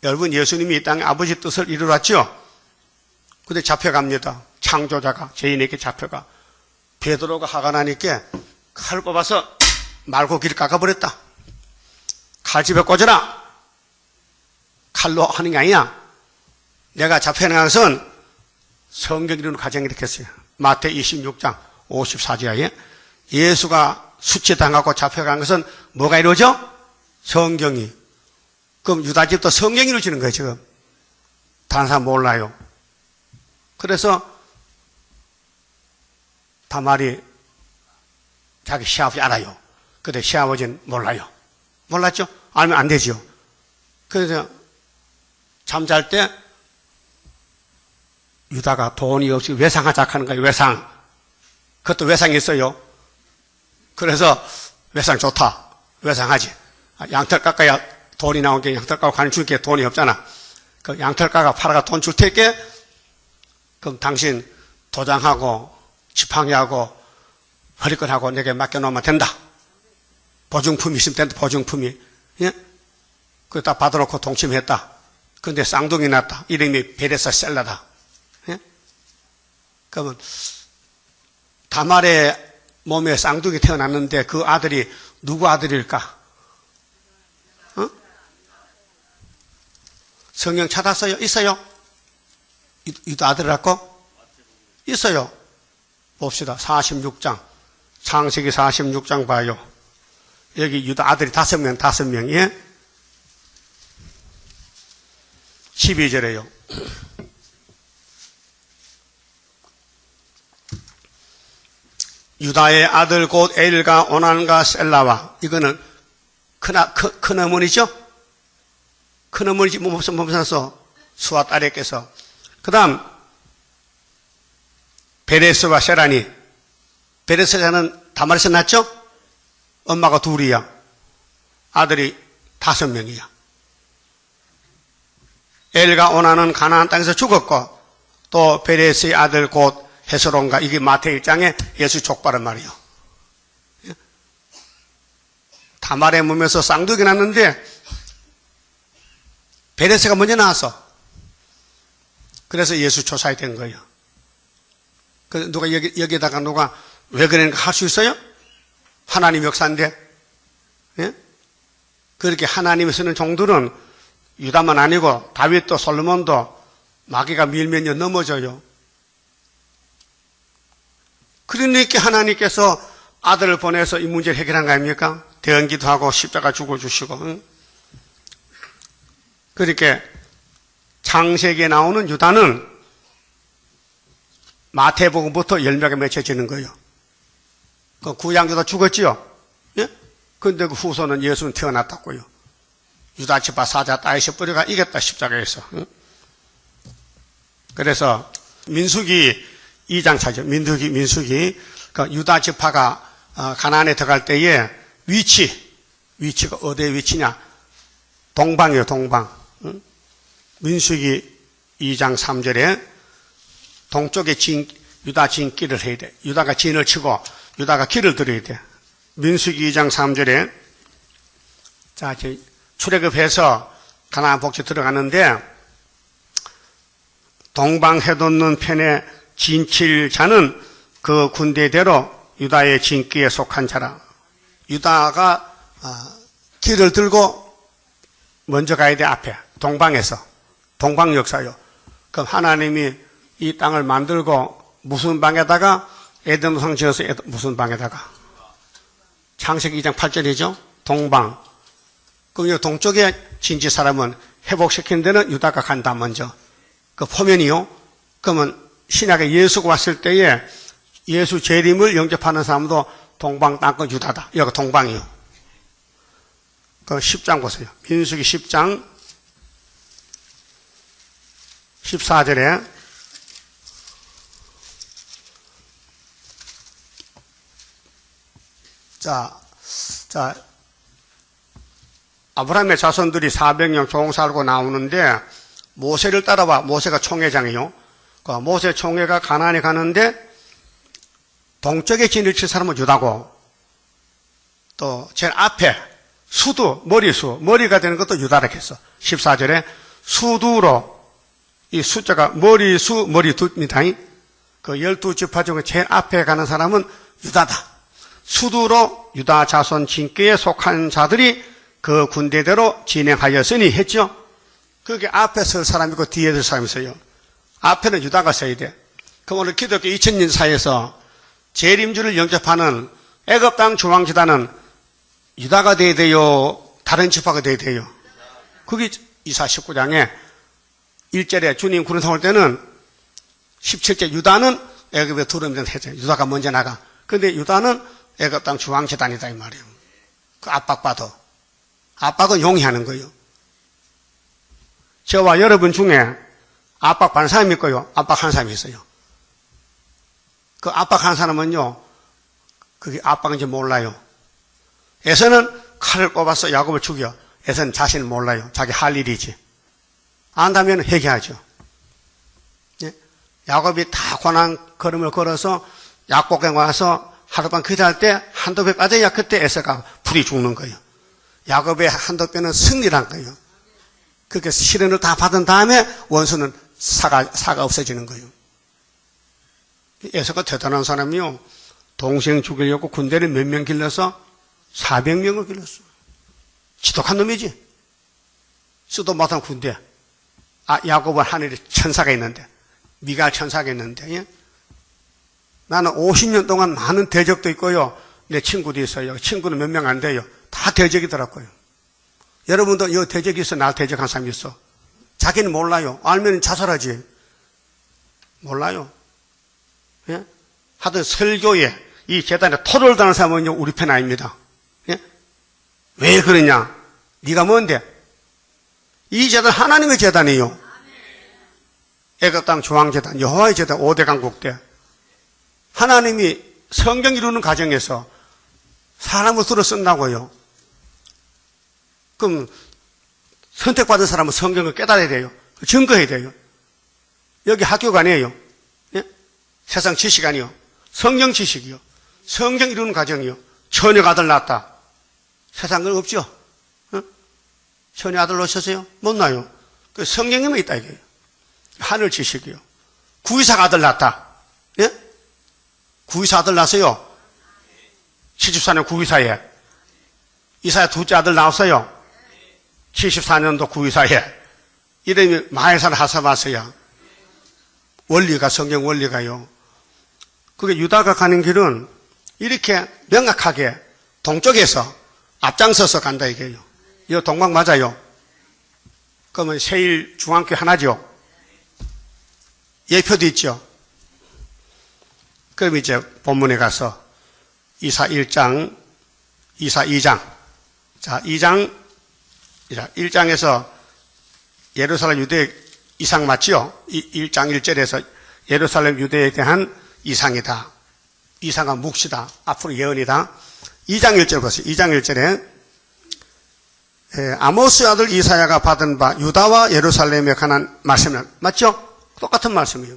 여러분, 예수님이 이 땅에 아버지 뜻을 이루었죠? 근데 잡혀갑니다. 창조자가 죄인에게 잡혀가. 베드로가 화가 나니까 칼을 뽑아서 말고 길 깎아버렸다. 칼집에 꽂아라. 칼로 하는 게 아니야. 내가 잡혀나간 것은 성경 이루는 과정이 이렇게 했어요. 마태 26장 54절에 예수가 수치당하고 잡혀간 것은 뭐가 이루어져? 성경이. 그럼 유다집도 성경이 이루어지는 거예요, 지금. 다른 사람 몰라요. 그래서 다말이 자기 시아버지 알아요. 근데 시아버지는 몰라요. 몰랐죠? 알면 안 되죠. 그래서 잠잘 때 유다가 돈이 없이 외상하자 하는 거예요. 외상. 그것도 외상이 있어요. 그래서 외상 좋다. 외상하지. 양털 깎아야 돈이 나온 게 양털 깎고 가는 줄게 돈이 없잖아. 그 양털 깎아 팔아가 돈 줄 테니까 그럼 당신 도장하고 지팡이하고 허리끈하고 내게 맡겨놓으면 된다. 보증품이 있으면 된다. 보증품이. 예? 그거 다 받아놓고 동침했다. 근데 쌍둥이 났다. 이름이 베레사 셀라다. 예? 그러면 다말의 몸에 쌍둥이 태어났는데 그 아들이 누구 아들일까? 어? 성경 찾았어요? 있어요? 유다 아들이라고? 있어요. 봅시다. 46장. 창세기 46장 봐요. 여기 유다 아들이 5명, 예? 12절에요. 유다의 아들 곧 엘과 오난과 셀라와, 이거는 큰 어머니죠? 큰 어머니지, 몸에서 수와 딸에게서. 그 다음, 베레스와 세라니. 베레스는 다말에서 낳았죠? 엄마가 둘이야. 아들이 5명이야. 엘과 오나는 가나안 땅에서 죽었고, 또 베레스의 아들 곧 헤스론과, 이게 마태 1장에 예수 족발은 말이요. 다말의 몸에서 쌍둥이 났는데 베레스가 먼저 나왔어. 그래서 예수 조사에 된 거예요. 그 누가 여기에다가 누가 왜 그러는가 할 수 있어요? 하나님 역사인데. 예? 그렇게 하나님이 쓰는 종들은 유다만 아니고 다윗도 솔로몬도 마귀가 밀면 넘어져요. 그러니까 하나님께서 아들을 보내서 이 문제를 해결한 거 아닙니까? 대언기도 하고 십자가 죽어주시고. 응? 그렇게 창세기에 나오는 유다는 마태복음부터 열매가 맺혀지는 거예요. 그 구약유다 죽었지요? 예? 근데 그 후손은 예수는 태어났다고요. 유다지파 사자 다윗이 뿌리가 이겼다, 십자가에서. 응? 그래서 민수기 2장 차죠. 민수기. 그 유다지파가 가나안에 들어갈 때에 위치가 어디에 위치냐? 동방이에요, 동방. 응? 민수기 2장 3절에 동쪽에 유다 진길을 해야 돼. 유다가 진을 치고 유다가 길을 들여야 돼. 민수기 2장 3절에 자, 출애굽해서 가나안 복지 들어가는데 동방 해돋는 편에 진칠 자는 그 군대대로 유다의 진기에 속한 자라. 유다가 길을 들고 먼저 가야 돼. 앞에 동방에서. 동방 역사요. 그럼 하나님이 이 땅을 만들고 무슨 방에다가 에덴 우상 지어서 무슨 방에다가 창세기 2장 8절이죠. 동방. 그럼 이 동쪽에 진지 사람은 회복시킨 데는 유다가 간다 먼저. 그 포면이요. 그러면 신약에 예수가 왔을 때에 예수 재림을 영접하는 사람도 동방 땅끝 유다다. 여기가 동방이요. 그 10장 보세요. 민수기 10장 14절에 자, 아브라함의 자손들이 400년 종살고 나오는데 모세를 따라와. 모세가 총회장이요. 모세 총회가 가나안에 가는데 동쪽에 진을 칠 사람은 유다고, 또 제일 앞에 수두, 머리가 되는 것도 유다라고 했어. 14절에 수두로, 이 숫자가 머리두입니다. 그 12지파 중에 제일 앞에 가는 사람은 유다다. 수두로 유다 자손 진께에 속한 자들이 그 군대대로 진행하였으니 했죠. 그게 앞에 설 사람이고 뒤에 설 사람이 있어요. 앞에는 유다가 서야 돼. 그럼 오늘 기독교 2000년 사이에서 재림주를 영접하는 애굽 땅 중앙지단은 유다가 돼야 돼요? 다른 지파가 돼야 돼요? 그게 이사 19장에 1절에 주님 구름상 올 때는 17절 유다는 애굽에 두려움이 했죠. 유다가 먼저 나가. 근데 유다는 애굽 땅 중앙지단이다 이 말이에요. 그 압박받아. 압박은 용이하는 거예요. 저와 여러분 중에 압박받는 사람이 있고요. 압박하는 사람이 있어요. 그 압박하는 사람은요. 그게 압박인지 몰라요. 에서는 칼을 꼽아서 야곱을 죽여. 에서는 자신을 몰라요. 자기 할 일이지. 안다면 회개하죠. 예? 야곱이 다 고난 걸음을 걸어서 약곡에 와서 하룻밤 기도할 때 한두 배 빠져야 그때 에서가 불이 죽는 거예요. 야곱의 한두 배는 승리란 거예요. 그렇게 시련을 다 받은 다음에 원수는 사가 없어지는 거예요. 에서가 대단한 사람이요. 동생 죽이려고 군대를 몇 명 길러서 400명을 길렀어. 지독한 놈이지. 쓰도 못한 군대. 야곱은 하늘에 천사가 있는데, 미갈 천사가 있는데, 예? 나는 50년 동안 많은 대적도 있고요. 내 친구도 있어요. 친구는 몇 명 안 돼요. 다 대적이더라고요. 여러분도 이 대적이 있어. 날 대적한 사람이 있어. 자기는 몰라요. 알면 자살하지. 몰라요. 예? 하여튼 설교에 이 재단에 토를 다는 사람은요, 우리 편 아닙니다. 예? 왜 그러냐? 네가 뭔데? 이 재단 하나님의 재단이에요. 애굽 땅 중앙재단, 여호와의 재단 5대 강국대. 하나님이 성경 이루는 과정에서 사람을 들어 쓴다고요. 그럼 선택받은 사람은 성경을 깨달아야 돼요. 증거해야 돼요. 여기 학교가 아니에요. 예? 세상 지식 아니요. 성경 지식이요. 성경 이루는 과정이요. 처녀가 아들 낳았다. 세상 건 없죠. 어? 처녀 아들 놓으셨어요? 못 나요. 그 성경에만 있다 이게요. 하늘 지식이요. 구이사가 아들 낳았다. 예? 구이사 아들 낳았어요. 74년 구이사에. 이사야 둘째 아들 낳았어요. 74년도 구이사에. 이름이 마에살 하사바스야. 원리가, 성경 원리가요. 그게 유다가 가는 길은 이렇게 명확하게 동쪽에서 앞장서서 간다 이게요. 이거 동방 맞아요. 그러면 세일 중앙교회 하나죠. 예표도 있죠. 그럼 이제 본문에 가서 이사 1장, 이사 2장. 자, 1장에서 예루살렘 유대 이상 맞지요? 1장 1절에서 예루살렘 유대에 대한 이상이다. 이상은 묵시다. 앞으로 예언이다. 2장 1절 보세요. 2장 1절에 아모스 아들 이사야가 받은 바 유다와 예루살렘에 관한 말씀은 맞죠? 똑같은 말씀이에요.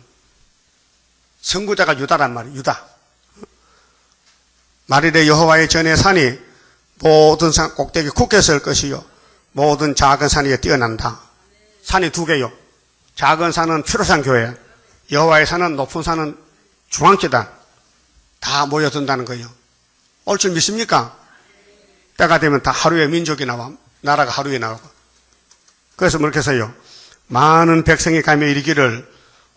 선구자가 유다란 말이에요. 유다. 말일에 여호와의 전에 산이 모든 산 꼭대기 굳게 설 것이요 모든 작은 산 위에 뛰어난다. 산이 두 개요. 작은 산은 피로산 교회, 여호와의 산은 높은 산은 중앙재단. 다 모여든다는 거예요. 올 줄 믿습니까? 때가 되면 다 하루에 민족이 나와. 나라가 하루에 나오고. 그래서 그렇게 해서요. 많은 백성이 가며 이르기를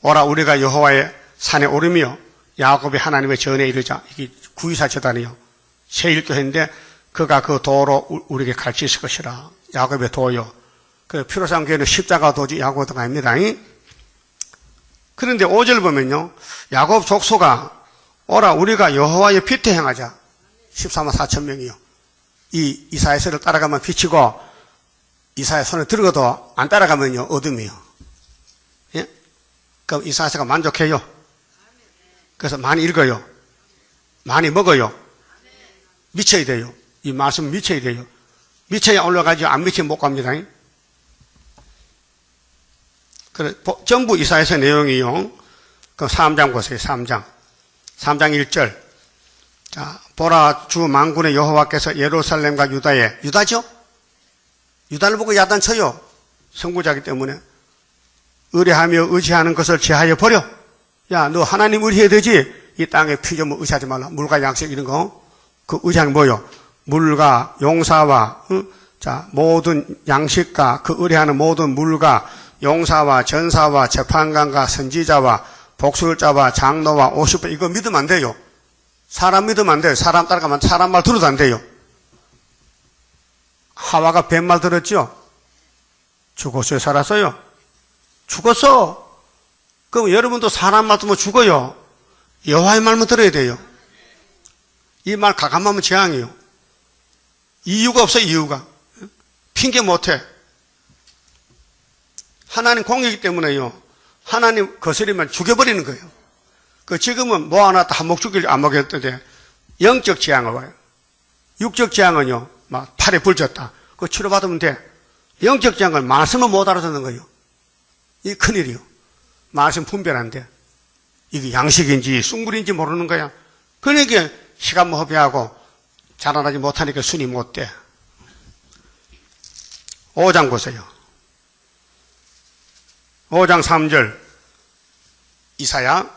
오라 우리가 여호와의 산에 오르며 야곱의 하나님의 전에 이르자. 이게 구이사 재단이요. 새1교회인데 그가 그 도로 우리에게 가르치실 것이라. 야곱의 도요. 그 피로산 교회는 십자가 도지 야곱도가 아닙니다. 그런데 5절 보면요. 야곱 족소가 오라 우리가 여호와의 빛에 행하자. 14만 4천 명이요. 이 이사야의 손을 따라가면 빛이고 이사야의 손을 들고도 안 따라가면요 어둠이요. 예? 그럼 이사야가 만족해요. 그래서 많이 읽어요. 많이 먹어요. 미쳐야 돼요. 이 말씀 미쳐야 돼요. 미쳐야 올라가죠. 안 미치면 못 갑니다. 그래 전부 이사야서 내용이요. 그 3장 보세요. 3장 1절. 자, 보라 주 만군의 여호와께서 예루살렘과 유다에, 유다죠? 유다를 보고 야단쳐요. 선구자기 때문에. 의뢰하며 의지하는 것을 제하여 버려. 야, 너 하나님 의뢰해야 되지. 이 땅에 피 좀 의지하지 말라. 물과 양식 이런 거. 그 의지하는 뭐요? 물과 용사와 자, 모든 양식과 그 의뢰하는 모든 물과 용사와 전사와 재판관과 선지자와 복술자와 장로와 50배 이거 믿으면 안 돼요. 사람 믿으면 안 돼요. 사람 따라가면 사람 말 들어도 안 돼요. 하와가 뱀 말 들었죠? 죽었어요? 살았어요? 죽었어. 그럼 여러분도 사람 말 들으면 죽어요. 여호와의 말만 들어야 돼요. 이 말 가감하면 재앙이에요. 이유가 없어요. 이유가. 핑계 못해. 하나님 공이기 때문에요. 하나님 거스리면 죽여버리는 거예요. 그 지금은 모아놨다 한몫 죽일 안 먹였던데 영적 재앙을 와요. 육적 재앙은요. 막 팔에 불 졌다. 그거 치료받으면 돼. 영적 재앙을 말씀을 못 알아듣는 거예요. 이게 큰일이요. 말씀 분별 안 돼. 이게 양식인지 쑥물인지 모르는 거야. 그러니까 시간 허비하고 자라나지 못하니까 순이 못 돼. 5장 보세요. 5장 3절. 이사야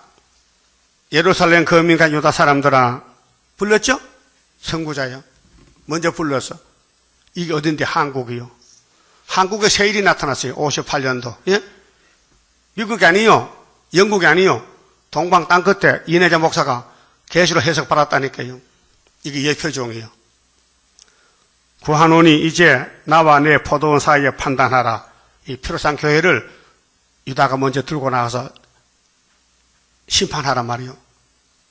예루살렘 거민과 유다 사람들아 불렀죠? 선구자요. 먼저 불렀어. 이게 어딘데? 한국이요. 한국에 새 일이 나타났어요. 58년도. 예? 미국이 아니요. 영국이 아니요. 동방 땅 끝에 이내자 목사가 계시로 해석 받았다니까요. 이게 예표종이에요. 구하노니 이제 나와 내 포도원 사이에 판단하라. 이 피로산 교회를 유다가 먼저 들고 나가서 심판하란 말이요.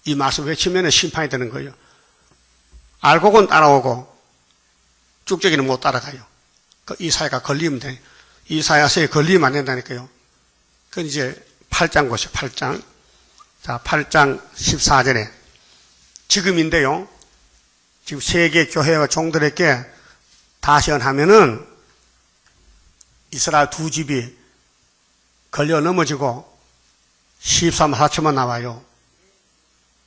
이 말씀 외치면 심판이 되는 거예요. 알고는 따라오고 쭉저기는 못 따라가요. 이사야가 걸리면 돼. 이사야서에 걸리면 안 된다니까요. 그건 이제 8장 보시죠. 8장. 자, 8장 14절에 지금인데요. 지금 세계 교회와 종들에게 다시언하면은 이스라엘 두 집이 걸려 넘어지고 13만 4천만 나와요.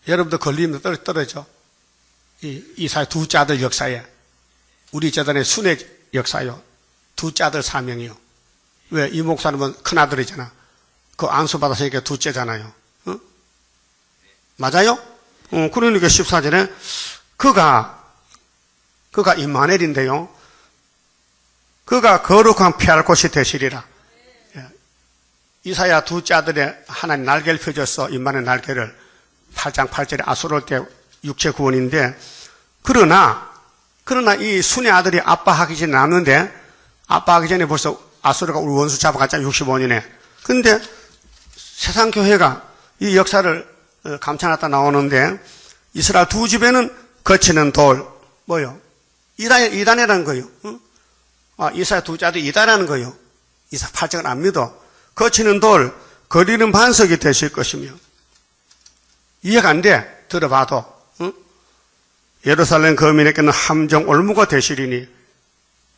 여러분도 걸리면 떨어져. 이사야 두째 아들 역사에 우리 재단의 순회 역사요. 두째 아들 사명이요. 왜? 이 목사님은 큰아들이잖아. 그 안수 받았으니까 둘째잖아요. 어? 맞아요? 그러니까 14절에 그가 임마누엘인데요. 그가 거룩한 피할 곳이 되시리라. 이사야 두째 아들의 하나님 날개를 펴줬어. 임마누엘 날개를. 8장 8절에 아수르 때 육체 구원인데 그러나 이 순의 아들이 아빠하기 전에 남는데 아빠하기 전에 벌써 아수르가 우리 원수 잡아갔잖아. 65년에. 근데 세상 교회가 이 역사를 감춰놨다 나오는데 이스라엘 두 집에는 거치는 돌 뭐요? 이단이라는 거예요. 응? 이사야 두째 아들이 이단이라는 거예요. 이사 8장을 안 믿어. 거치는 돌 거리는 반석이 되실 것이며 이해가 안 돼. 들어봐도 응? 예루살렘 거민에게는 함정 올무가 되시리니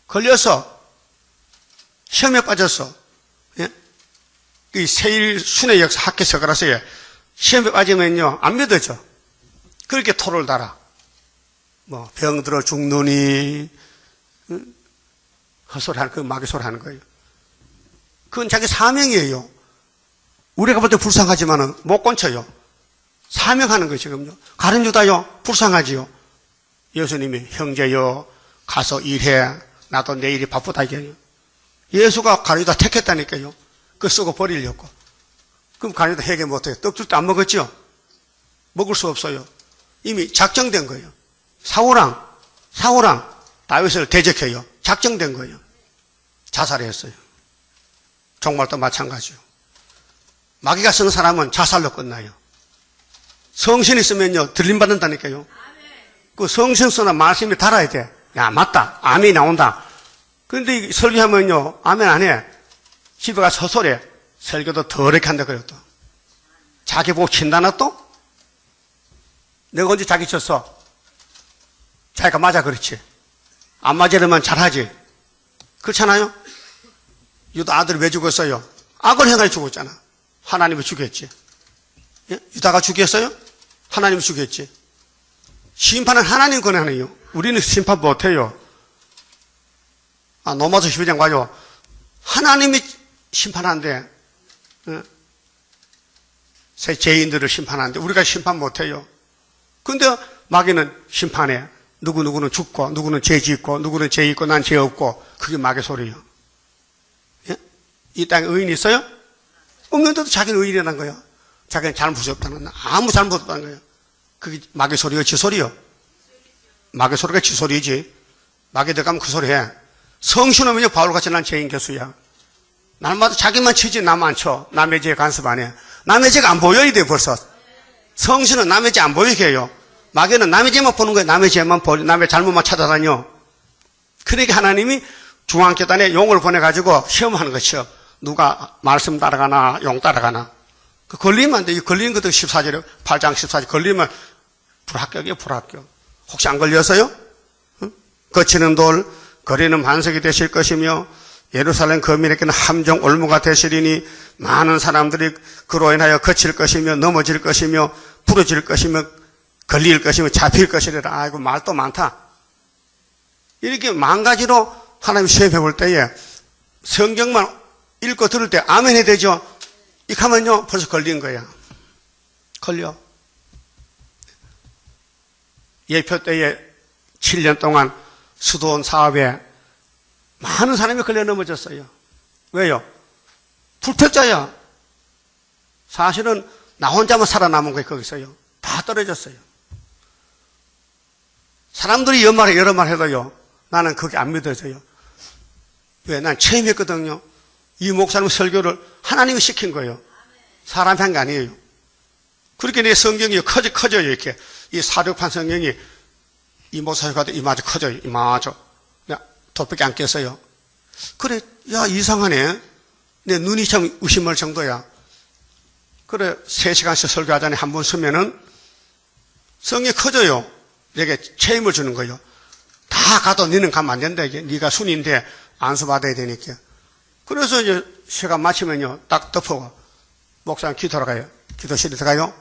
걸려서 시험에 빠졌어. 예? 이 세일 순회 역사 학교 서가라서요. 시험에 빠지면요 안 믿어져. 그렇게 토를 달아. 뭐 병들어 죽느니 응? 헛소리하는 그 마귀 소리 하는 거예요. 그건 자기 사명이에요. 우리가 볼 때 불쌍하지만은 못 건쳐요. 사명하는 거예요, 지금요. 가룟 유다요, 불쌍하지요. 예수님이 형제여, 가서 일해. 나도 내일이 바쁘다, 이게요. 예수가 가룟 유다 택했다니까요. 그거 쓰고 버리려고. 그럼 가룟 유다 해결 못해요. 떡 줄 때 안 먹었죠? 먹을 수 없어요. 이미 작정된 거예요. 사울왕 다윗을 대적해요. 작정된 거예요. 자살했어요. 정말도 마찬가지요. 마귀가 쓰는 사람은 자살로 끝나요. 성신 있으면요, 들림받는다니까요. 그 성신 쓰는 말씀이 달아야 돼. 야, 맞다. 아멘이 나온다. 그런데 설교하면요, 아멘 안 해. 집에 가서 헛소리해. 설교도 더럽게 한다 그래요, 또. 자기 보고 친다나 또? 내가 언제 자기 쳤어? 자기가 맞아, 그렇지. 안 맞으려면 잘하지. 그렇잖아요? 유다 아들이 왜 죽었어요? 악을 행하여 죽었잖아. 하나님이 죽였지. 예? 유다가 죽였어요? 하나님이 죽였지. 심판은 하나님 권한이에요. 우리는 심판 못해요. 로마서 12장 봐요. 하나님이 심판한대. 새 죄인들을 심판하는데 우리가 심판 못해요. 근데 마귀는 심판해. 누구누구는 죽고 누구는 죄 짓고 누구는 죄 있고 난 죄 없고 그게 마귀 소리예요. 예? 이 땅에 의인이 있어요? 없는데도 자기는 의인이라는 거예요. 자기는 잘못이 없다는 거예요. 아무 잘못 없다는 거예요. 그게 마귀 소리요? 지 소리요? 마귀 소리가 지 소리지. 마귀 들어가면 그 소리 해. 성신하면요 바울같이 난 죄인 교수야. 날마다 자기만 치지 남 안 쳐. 남의 죄 간섭 안 해. 남의 죄가 안 보여야 돼 벌써. 성신은 남의 죄 안 보이게 해요. 마귀는 남의 죄만 보는 거예요. 남의 죄만 보고 남의 잘못만 찾아다녀. 그러니까 하나님이 중앙교단에 용을 보내가지고 시험하는 거죠. 누가 말씀 따라가나 용 따라가나. 그 걸리면 안 돼. 이 걸리는 것도 14절에 8장 14절 걸리면 불합격이에요. 불합격. 혹시 안 걸렸어요? 응? 거치는 돌 거리는 반석이 되실 것이며 예루살렘 거민에게는 함정 올무가 되시리니 많은 사람들이 그로 인하여 거칠 것이며 넘어질 것이며 부러질 것이며 걸릴 것이며 잡힐 것이라. 아이고 말도 많다. 이렇게 만 가지로 하나님 시험해 볼 때에 성경만 읽고 들을 때 아멘 해야 되죠. 이렇게 하면요 벌써 걸린 거야. 걸려. 예표 때에 7년 동안 수도원 사업에 많은 사람이 걸려 넘어졌어요. 왜요? 불택자야. 사실은 나 혼자만 살아남은 거예요. 거기서요. 다 떨어졌어요. 사람들이 여러 말 해도요. 나는 그게 안 믿어져요. 왜? 난 처음 했거든요. 이 목사님 설교를 하나님이 시킨 거예요. 사람이 한 게 아니에요. 그렇게 내 성경이 커져요. 이렇게. 이 사륙판 성경이 이 목사님 가도 이마저 커져요. 이마저. 돋밖에 안 깼어요. 그래, 야, 이상하네. 내 눈이 참 의심할 정도야. 그래, 3시간씩 설교하자니 한 번 서면은 성이 커져요. 내게 책임을 주는 거예요. 다 가도 너는 가면 안 된다. 이게 네가 순인데 안수받아야 되니까. 그래서 이제 시간 마치면요. 딱 덮어. 목사님 기도하러 가요. 기도실에 들어가요.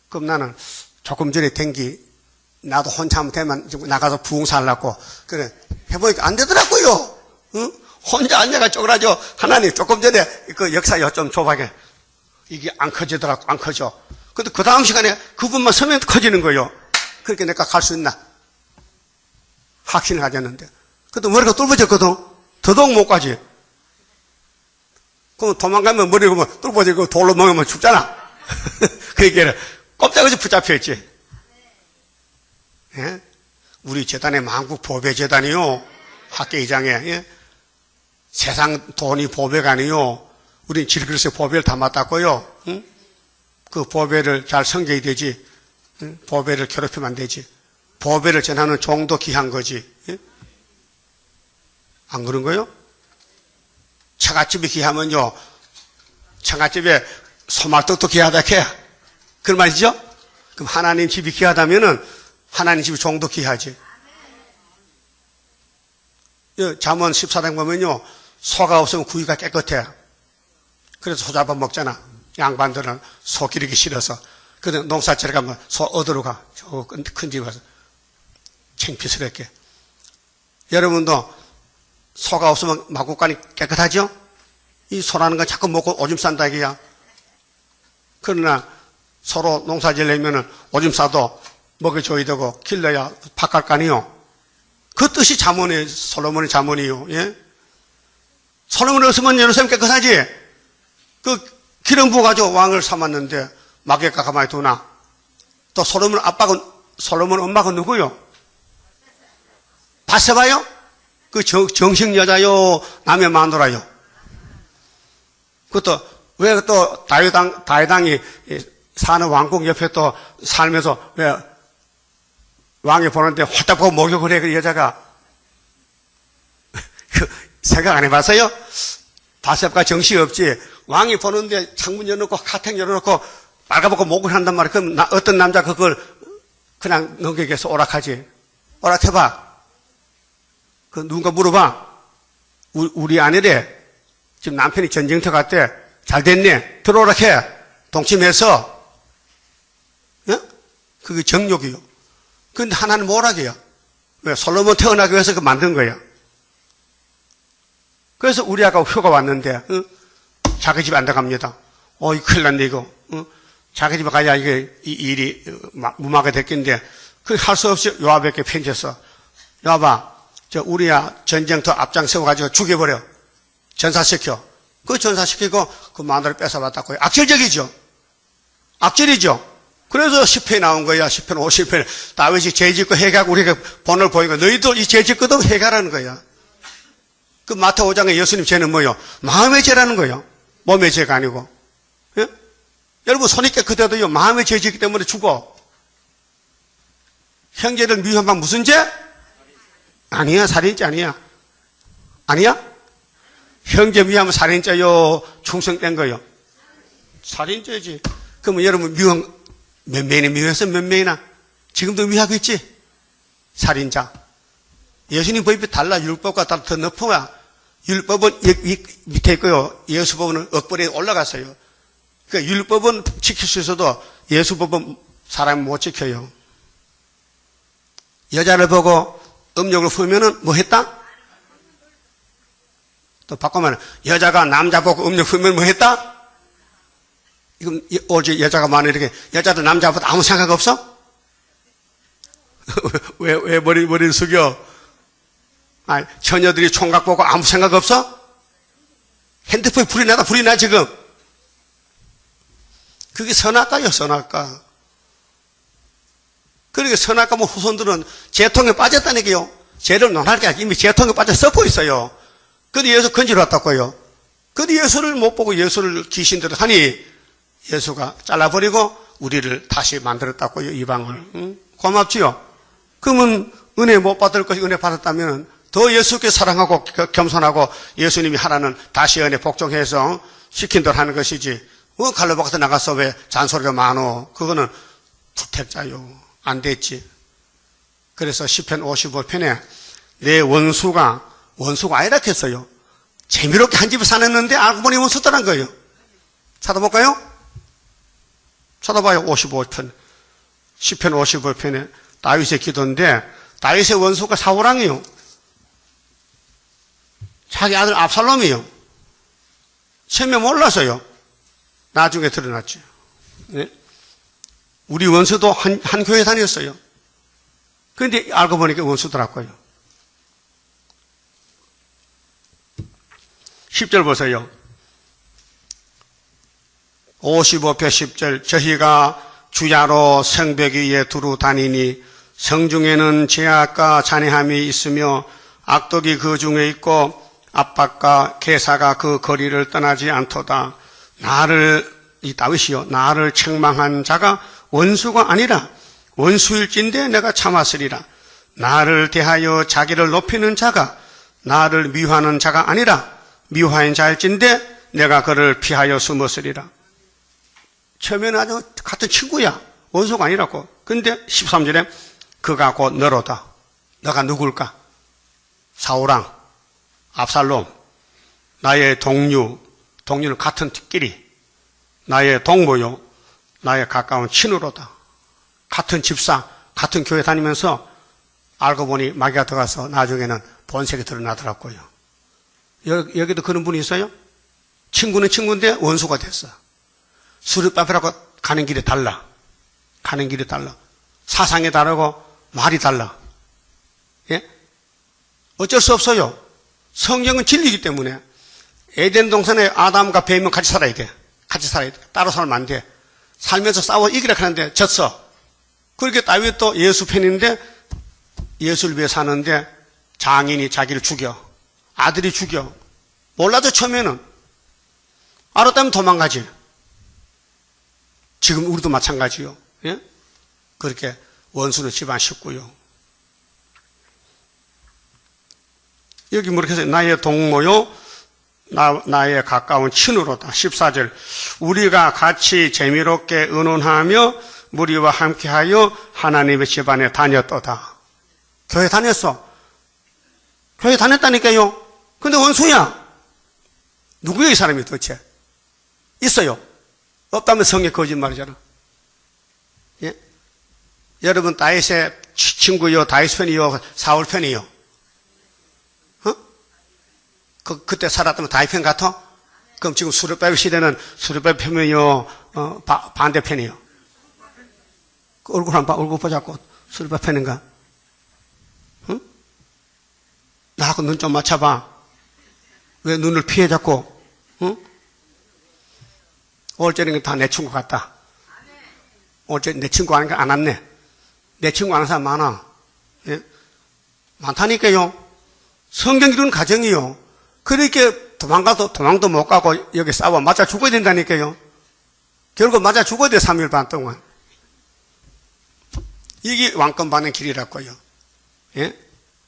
그럼 나는 조금 전에 댕기 나도 혼자 하면 되면 나가서 부흥 살라고. 그래. 해보니까 안 되더라고요. 응? 혼자 앉아가 쪼그라져. 하나님 조금 전에 그 역사 좀 줘봐게. 이게 안 커지더라고. 안 커져. 근데 그 다음 시간에 그분만 서면 커지는 거예요. 그렇게 내가 갈 수 있나? 확신을 가졌는데. 근데 머리가 뚫어졌거든. 더더욱 못 가지. 그럼 도망가면 머리가 뭐 뚫어지고 돌로 먹으면 죽잖아. 그러니까 꼼짝없이 붙잡혀 있지. 예? 우리 재단의 만국 보배재단이요. 학계이장에 예? 세상 돈이 보배가 아니요. 우린 질그릇에 보배를 담았다고요. 응? 그 보배를 잘 섬겨야 되지. 응? 보배를 괴롭히면 안 되지. 보배를 전하는 종도 귀한 거지. 예? 안 그런 거요? 처갓집이 귀하면요. 처갓집에 소말떡도 귀하다 해. 그런 말이죠? 그럼 하나님 집이 귀하다면은 하나님 집이 종도 귀하지. 잠언 14장 보면요. 소가 없으면 구이가 깨끗해. 그래서 소 잡아 먹잖아. 양반들은 소 기르기 싫어서. 그런데 농사철에 가면 소 얻으러 가. 저 큰 집 가서. 창피스럽게. 여러분도 소가 없으면 마구간이 깨끗하죠? 이 소라는 건 자꾸 먹고 오줌 싼다 이게야. 그러나 서로 농사 지으려면 오줌 싸도 먹여줘야 되고 길러야 바깥 거 아니요. 그 뜻이 잠언이에요. 솔로몬의 잠언이요. 예? 솔로몬이 없으면 예루살렘 깨끗하지. 그 기름 부어가지고 왕을 삼았는데 마귀가 가만히 두나. 또 솔로몬 아빠가 솔로몬 엄마가 누구요? 바세바요? 그 정식 여자요, 남의 마누라요. 그것도 왜 또 다윗왕이 사는 왕궁 옆에 또 살면서 왜 왕이 보는데 홀딱 보고 목욕을 해, 그 여자가. 생각 안 해봤어요? 바세바가 정신이 없지. 왕이 보는데 창문 열어놓고 카텐 열어놓고 빨가벗고 목을 한단 말이야. 그럼 어떤 남자 그걸 그냥 넘겨서 오락하지. 오락해봐. 그 누군가 물어봐. 우리 아내래. 지금 남편이 전쟁터 갔대. 잘 됐네. 들어오라 해. 동침해서. 그게 정욕이요. 근데 하나는 뭐라게요? 왜? 솔로몬 태어나기 위해서 그 만든 거예요. 그래서 우리 아가 휴가 왔는데, 자기 집에 안 나갑니다. 이 큰일 났네, 이거. 자기 집에 가야 이게, 이 일이 무마가 됐겠는데, 그 할 수 없이 요압에게 편지했어. 요압아, 우리야 전쟁터 앞장 세워가지고 죽여버려. 전사시켜. 그 전사시키고 그 마누라를 뺏어봤다고요. 악질적이죠? 악질이죠? 그래서 10편이 나온 거야. 10편, 50편. 다윗이 죄 짓고 해가고 우리가 본을 보이고 너희도 이 죄 짓거든 해가라는 거야. 그 마태 5장에 예수님 죄는 뭐요? 마음의 죄라는 거예요. 몸의 죄가 아니고. 예? 여러분 손이 깨끗해도요. 마음의 죄 짓기 때문에 죽어. 형제를 미워하면 무슨 죄? 아니야. 살인죄 아니야. 아니야? 형제 미워하면 살인죄요? 충성된 거요? 살인죄지. 그러면 여러분 몇 명이나 미워해서 몇 명이나? 지금도 미워하고 있지? 살인자. 예수님 법이 달라. 율법과 달라 더 높아야. 율법은 밑에 있고요. 예수법은 억벌에 올라갔어요. 그러니까 율법은 지킬 수 있어도 예수법은 사람이 못 지켜요. 여자를 보고 음욕을 품으면은 뭐 했다? 또 바꾸면 여자가 남자 보고 음욕 품으면 뭐 했다? 이건 어제 여자가 많이 이렇게 여자들 남자보다 아무 생각 없어? 왜 머리를 숙여? 처녀들이 총각 보고 아무 생각 없어? 핸드폰에 불이 나 지금. 그게 선악과요, 선악과. 그러니까 선악과 뭐 후손들은 재통에 빠졌다니까요. 죄를 논할 게 아니라 이미 재통에 빠져 썩고 있어요. 근데 예수 건지러 왔다고요. 근데 예수를 못 보고 예수를 귀신들을 하니 예수가 잘라버리고 우리를 다시 만들었다고요, 이방을. 고맙지요? 그러면 은혜 못 받을 것이 은혜 받았다면 더 예수께 사랑하고 겸손하고 예수님이 하라는 다시 은혜 복종해서 시킨 대로 하는 것이지. 갈로 바깥에 나가서 왜 잔소리가 많어? 그거는 부택자요. 안 됐지. 그래서 시편 55편에 내 원수가 아니라 했어요. 재미롭게 한 집에 사냈는데 알고 보니 원수더란 거예요. 찾아볼까요? 찾아봐요. 55편. 시편 55편에 다윗의 기도인데 다윗의 원수가 사울왕이요. 자기 아들 압살롬이요. 처음에 몰라서요. 나중에 드러났죠. 네? 우리 원수도 한 교회 다녔어요. 그런데 알고 보니까 원수더라고요. 10절 보세요. 55편 10절 저희가 주야로 성벽 위에 두루 다니니 성중에는 죄악과 잔해함이 있으며 악독이 그 중에 있고 압박과 계사가 그 거리를 떠나지 않도다. 이 다윗이요. 나를 책망한 자가 원수가 아니라 원수일진데 내가 참았으리라. 나를 대하여 자기를 높이는 자가 나를 미워하는 자가 아니라 미워하는 자일진데 내가 그를 피하여 숨었으리라. 처음에는 아주 같은 친구야. 원수가 아니라고. 근데 13절에 그가 곧 너로다. 너가 누굴까? 사울왕, 압살롬, 나의 동료는 같은 끼리, 나의 동무요, 나의 가까운 친으로다. 같은 집사, 같은 교회 다니면서 알고 보니 마귀가 들어가서 나중에는 본색이 드러나더라고요. 여기도 그런 분이 있어요? 친구는 친구인데 원수가 됐어. 수렵밥이라고 가는 길이 달라. 가는 길이 달라. 사상이 다르고 말이 달라. 예? 어쩔 수 없어요. 성경은 진리이기 때문에 에덴 동산에 아담과 뱀은 같이 살아야 돼. 같이 살아야 돼. 따로 살면 안 돼. 살면서 싸워 이기라 하는데 졌어. 그렇게 다윗도 예수 편인데 예수를 위해 사는데 장인이 자기를 죽여. 아들이 죽여. 몰라도 처음에는. 알았다면 도망가지. 지금 우리도 마찬가지요. 예? 그렇게 원수는 집안 식구요. 여기 뭐렇게 해서 나의 동무요, 나의 가까운 친으로다. 14절. 우리가 같이 재미롭게 의논하며 무리와 함께하여 하나님의 집안에 다녔도다. 교회 다녔어. 교회 다녔다니까요. 근데 원수야. 누구야 이 사람이 도대체? 있어요. 없다면 성의 거짓말이잖아. 예? 여러분 다윗의 친구요, 다윗 편이요, 사울 편이요? 그때 살았다면 다윗 편 같아? 그럼 지금 수르바벨 시대는 수르바벨 편이요, 반대편이요? 그 얼굴 보자고. 수르바벨 편인가? 응? 나하고 눈 좀 맞춰봐. 왜 눈을 피해 자꾸? 응? 올때는 다 내 친구 같다. 올때 내 친구 아닌 거 안 왔네. 내 친구 아는 사람 많아. 예? 많다니까요. 성경 이루는 가정이요. 그렇게 도망도 못 가고 여기 싸워 맞아 죽어야 된다니까요. 결국 맞아 죽어야 돼, 3일 반 동안. 이게 왕권 받는 길이라고요. 예?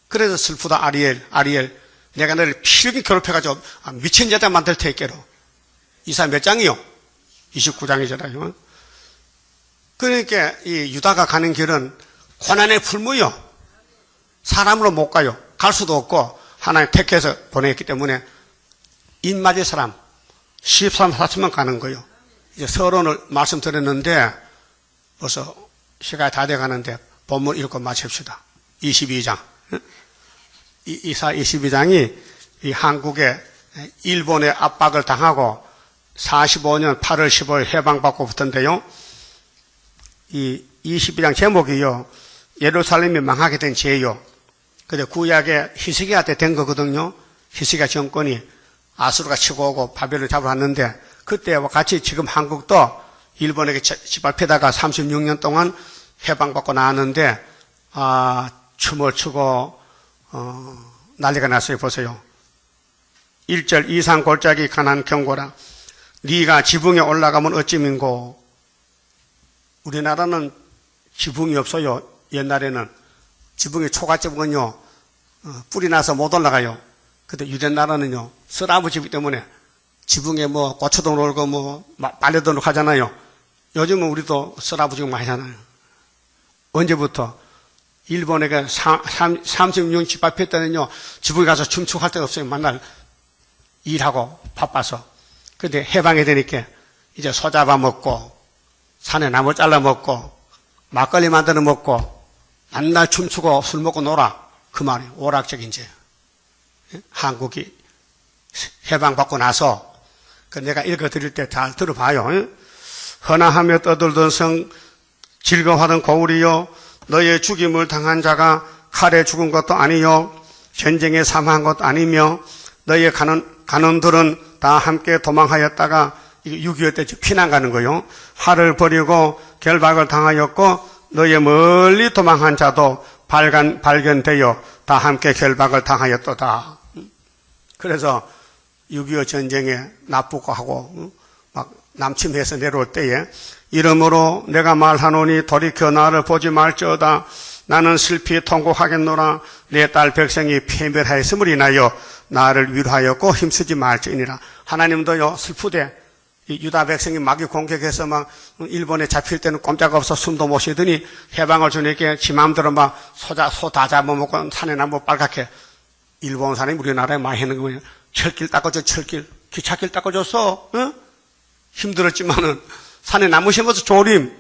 그래서 슬프다, 아리엘. 내가 너를 필히 괴롭혀가지고 미친 여자 만들 테니까로. 이사 몇 장이요? 29장이잖아요. 그러니까 이 유다가 가는 길은 고난의 풀무요. 사람으로 못 가요. 갈 수도 없고 하나님 택해서 보냈기 때문에 입맞을 사람 13, 14만 가는 거예요. 이제 서론을 말씀드렸는데 벌써 시간이 다 돼가는데 본문 읽고 마칩시다. 22장. 이사 22장이 이 한국에 일본의 압박을 당하고 45년 8월 15일 해방받고 붙었는데요. 이 22장 제목이요. 예루살렘이 망하게 된 죄요. 근데 구약에 히스기야 때 된 거거든요. 히스기야 정권이 아수르가 치고 오고 바벨을 잡아왔는데 그때와 같이 지금 한국도 일본에게 짓밟히다가 36년 동안 해방받고 나왔는데 춤을 추고 난리가 났어요. 보세요. 1절 이상 골짜기 가난 경고라. 네가 지붕에 올라가면 어찌민고. 우리나라는 지붕이 없어요. 옛날에는 지붕이 초가집은요 뿔이 나서 못 올라가요. 근데 유대나라는요 쓰라부지기 때문에 지붕에 뭐 고추도 놀고 뭐 빨래도 놓고 하잖아요. 요즘은 우리도 쓰라부지고 많이 하잖아요. 언제부터? 일본에게 36년 집합했다는요 지붕에 가서 춤추고 할 데가 없어요. 맨날 일하고 바빠서. 근데 해방이 되니까 이제 소 잡아 먹고 산에 나무 잘라 먹고 막걸리 만들어 먹고 맨날 춤추고 술 먹고 놀아. 그 말이 오락적인 죄. 한국이 해방받고 나서 그 내가 읽어드릴 때 잘 들어봐요. 헌화하며 떠들던 성 즐거워하던 고울이요 너의 죽임을 당한 자가 칼에 죽은 것도 아니요 전쟁에 사망한 것도 아니며 너의 간원들은 다 함께 도망하였다가 6.25 때 피난 가는 거요. 활을 버리고 결박을 당하였고 너의 멀리 도망한 자도 발견되어 다 함께 결박을 당하였도다. 그래서 6.25 전쟁에 나쁘고 하고 막 남침해서 내려올 때에 이러므로 내가 말하노니 돌이켜 나를 보지 말지어다. 나는 슬피 통곡하겠노라. 내 딸 백성이 패멸하였음을 인하여 나를 위로하였고 힘쓰지 말지니라. 하나님도요 슬프되 유다 백성이 마귀 공격해서 막 일본에 잡힐 때는 꼼짝 없어 숨도 못 쉬더니 해방을 주니까 지 마음대로 막 소 다 잡아먹고 산에 나무 빨갛게. 일본 사람이 우리나라에 많이 하는 거예요. 철길 닦아줘. 철길 기찻길 닦아줬어. 어? 힘들었지만은 산에 나무 심어서 조림.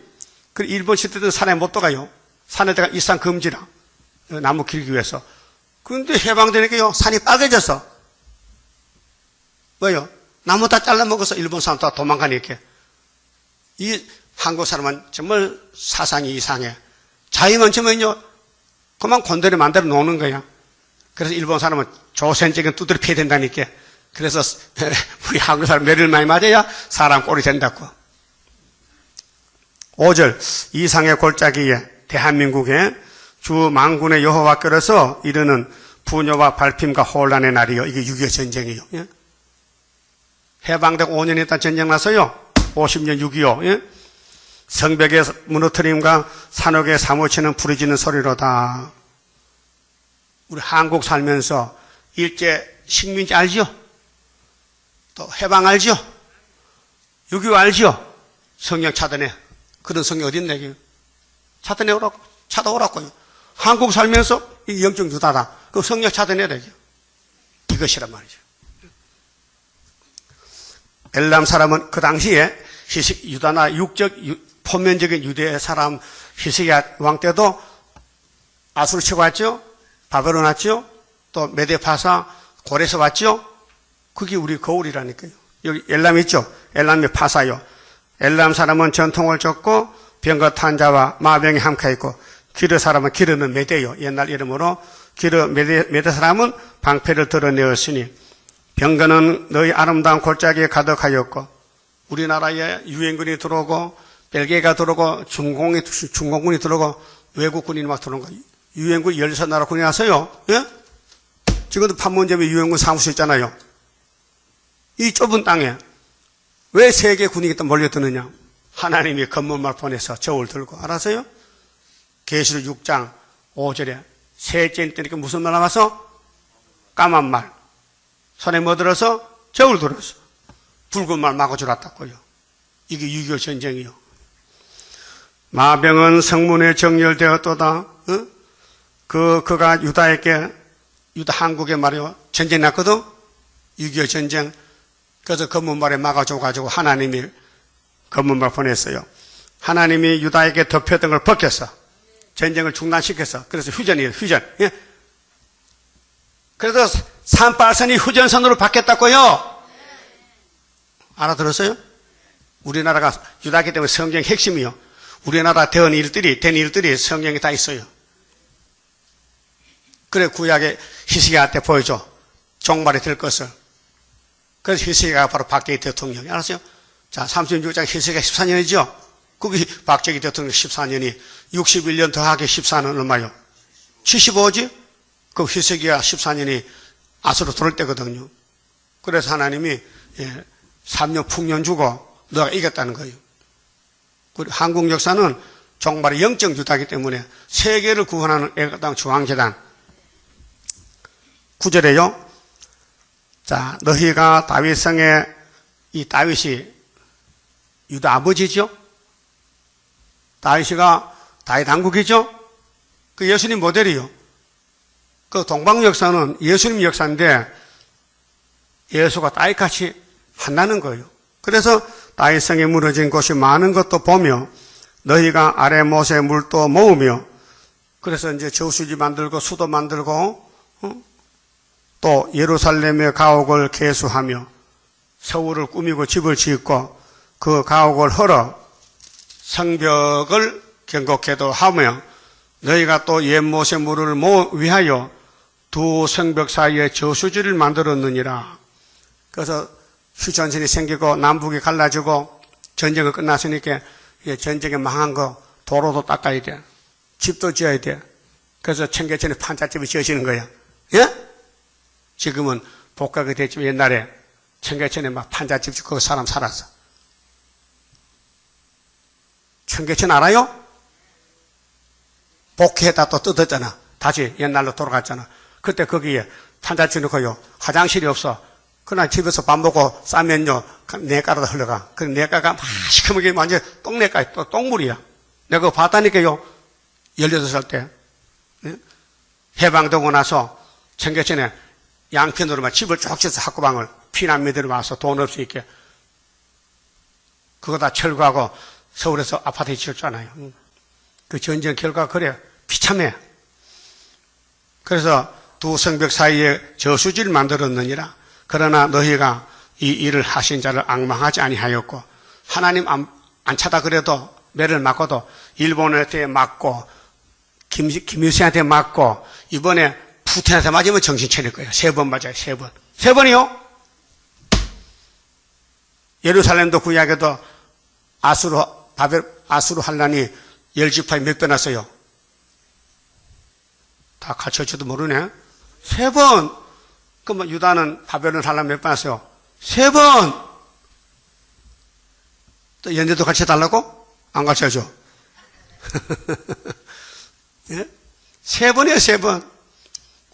그 일본 시대도 산에 못 들어가요. 산에다가 입산 금지라. 나무 길기 위해서. 그런데 해방되니까요 산이 빨개졌어. 왜요? 나무 다 잘라 먹어서 일본 사람 다 도망가니까. 이 한국 사람은 정말 사상이 이상해. 자유만 주면요 그만 곤대를 만들어 놓는 거야. 그래서 일본 사람은 조선적인 두드려 패야 된다니까. 그래서 우리 한국 사람 매를 많이 맞아야 사람 꼴이 된다고. 5절 이상의 골짜기에 대한민국에 주 만군의 여호와께로서 이르는 분노와 발핌과 혼란의 날이요. 이게 6.25 전쟁이요. 예? 해방되고 5년 있다 전쟁 나서요. 50년 6.25. 예? 성벽의 무너뜨림과 산옥에 사무치는 부르짖는 소리로다. 우리 한국 살면서 일제 식민지 알지요? 또 해방 알지요? 6.25 알지요? 성령 찾아내. 그런 성령 어디 있네. 찾아내오라고. 찾아오라고요. 한국 살면서 이 영적 유다다. 그 성령 찾아내야 되죠. 이것이란 말이죠. 엘람 사람은 그 당시에 유다나 육적 초면적인 유대 사람 히스기야 왕 때도 아수르 치고 왔죠? 바벨론 왔죠? 또 메데파사 고레서 왔죠? 그게 우리 거울이라니까요. 여기 엘람 있죠? 엘람이 파사요. 엘람 사람은 전통을 줬고 병거 탄자와 마병이 함께 있고 기르 사람은 기르는 메대요. 옛날 이름으로 기르 메대 사람은 방패를 드러내었으니 병거는 너희 아름다운 골짜기에 가득하였고 우리나라에 유엔군이 들어오고 벨기에가 들어오고 중공군이 들어오고 외국군이 막 들어오는 거예요. 유엔군 16나라 군이 왔어요. 예? 지금도 판문점에 유엔군 사무소 있잖아요. 이 좁은 땅에 왜 세계 군인이 또 몰려드느냐? 하나님이 검문말 보내서 저울 들고 알았어요? 계시록 6장 5절에 셋째 때니까 무슨 말 나와서? 까만 말. 손에 뭐 들어서? 저울 들어서. 붉은 말 마구 줄었다고요. 이게 6.25 전쟁이요. 마병은 성문에 정렬되었도다. 어? 그가 유다 한국에 말이요. 전쟁 났거든? 6.25 전쟁. 그래서 검문말에 막아줘가지고 하나님이 검문말 보냈어요. 하나님이 유다에게 덮였던 걸 벗겼어. 전쟁을 중단시켰어. 그래서 휴전이에요, 휴전. 예? 그래서 산발선이 휴전선으로 바뀌었다고요? 알아들었어요? 우리나라가 유다기 때문에 성경 핵심이요. 우리나라 된 일들이 성경에 다 있어요. 그래 구약의 히스기야한테 보여줘. 종말이 될 것을. 그래서 히스기야가 바로 박정희 대통령이 알았어요? 자, 36장 히스기야 14년이죠? 거기 박정희 대통령 14년이 61년 더하기 14는 얼마요? 75지? 그 히스기야 14년이 아수로 들어올 때거든요. 그래서 하나님이 3년 풍년 주고 너가 이겼다는 거예요. 그리고 한국 역사는 종말의 영적 유다이기 때문에 세계를 구원하는 애가당 중앙재단 9절에요. 자, 너희가 다윗성에 이 다윗이 유다 아버지죠? 다윗이가 다윗 왕국이죠? 그 예수님 모델이요. 그 동방 역사는 예수님 역사인데 예수가 다윗같이 한다는 거예요. 그래서 다윗성에 무너진 곳이 많은 것도 보며 너희가 아래 못에 물도 모으며 그래서 이제 저수지 만들고 수도 만들고 또 예루살렘의 가옥을 개수하며 서울을 꾸미고 집을 짓고 그 가옥을 헐어 성벽을 견고케도 하며 너희가 또 옛못의 물을 위하여 두 성벽 사이에 저수지를 만들었느니라. 그래서 휴전선이 생기고 남북이 갈라지고 전쟁이 끝났으니까 전쟁에 망한 거 도로도 닦아야 돼. 집도 지어야 돼. 그래서 청계천에 판잣집이 지어지는 거야. 예? 지금은 복각이 됐지만 옛날에 청계천에 막 판잣집 짓고 그 사람 살았어. 청계천 알아요? 복회에다 또 뜯었잖아. 다시 옛날로 돌아갔잖아. 그때 거기에 판잣집 넣고요. 화장실이 없어. 그날 집에서 밥 먹고 싸면요. 내가라도 흘러가. 그 내가가 막 시커멓게 완전 똥내가 또 똥물이야. 내가 그거 봤다니까요. 18살 때. 해방되고 나서 청계천에 양편으로만 집을 쭉 지어서 학구방을 피난민들이 와서 돈 없으니까 그거 다 철거하고 서울에서 아파트 지었잖아요. 그 전쟁 결과 그래 비참해. 그래서 두 성벽 사이에 저수지를 만들었느니라. 그러나 너희가 이 일을 하신 자를 앙망하지 아니하였고 하나님 안 차다 그래도 매를 맞고도 일본한테 맞고 김일성한테 맞고 이번에 푸틴한테 맞으면 정신 차릴 거예요. 3번 맞아요. 3번. 3번이요? 예루살렘도 구약에도 아수르 환란이 10지파에 몇 번 왔어요? 다 갖춰지도 모르네. 3번. 그럼 유다는 바벨론 환란 몇 번 왔어요? 3번. 또 연대도 같이 달라고? 안 가르쳐줘. 예? 3번이에요, 3번.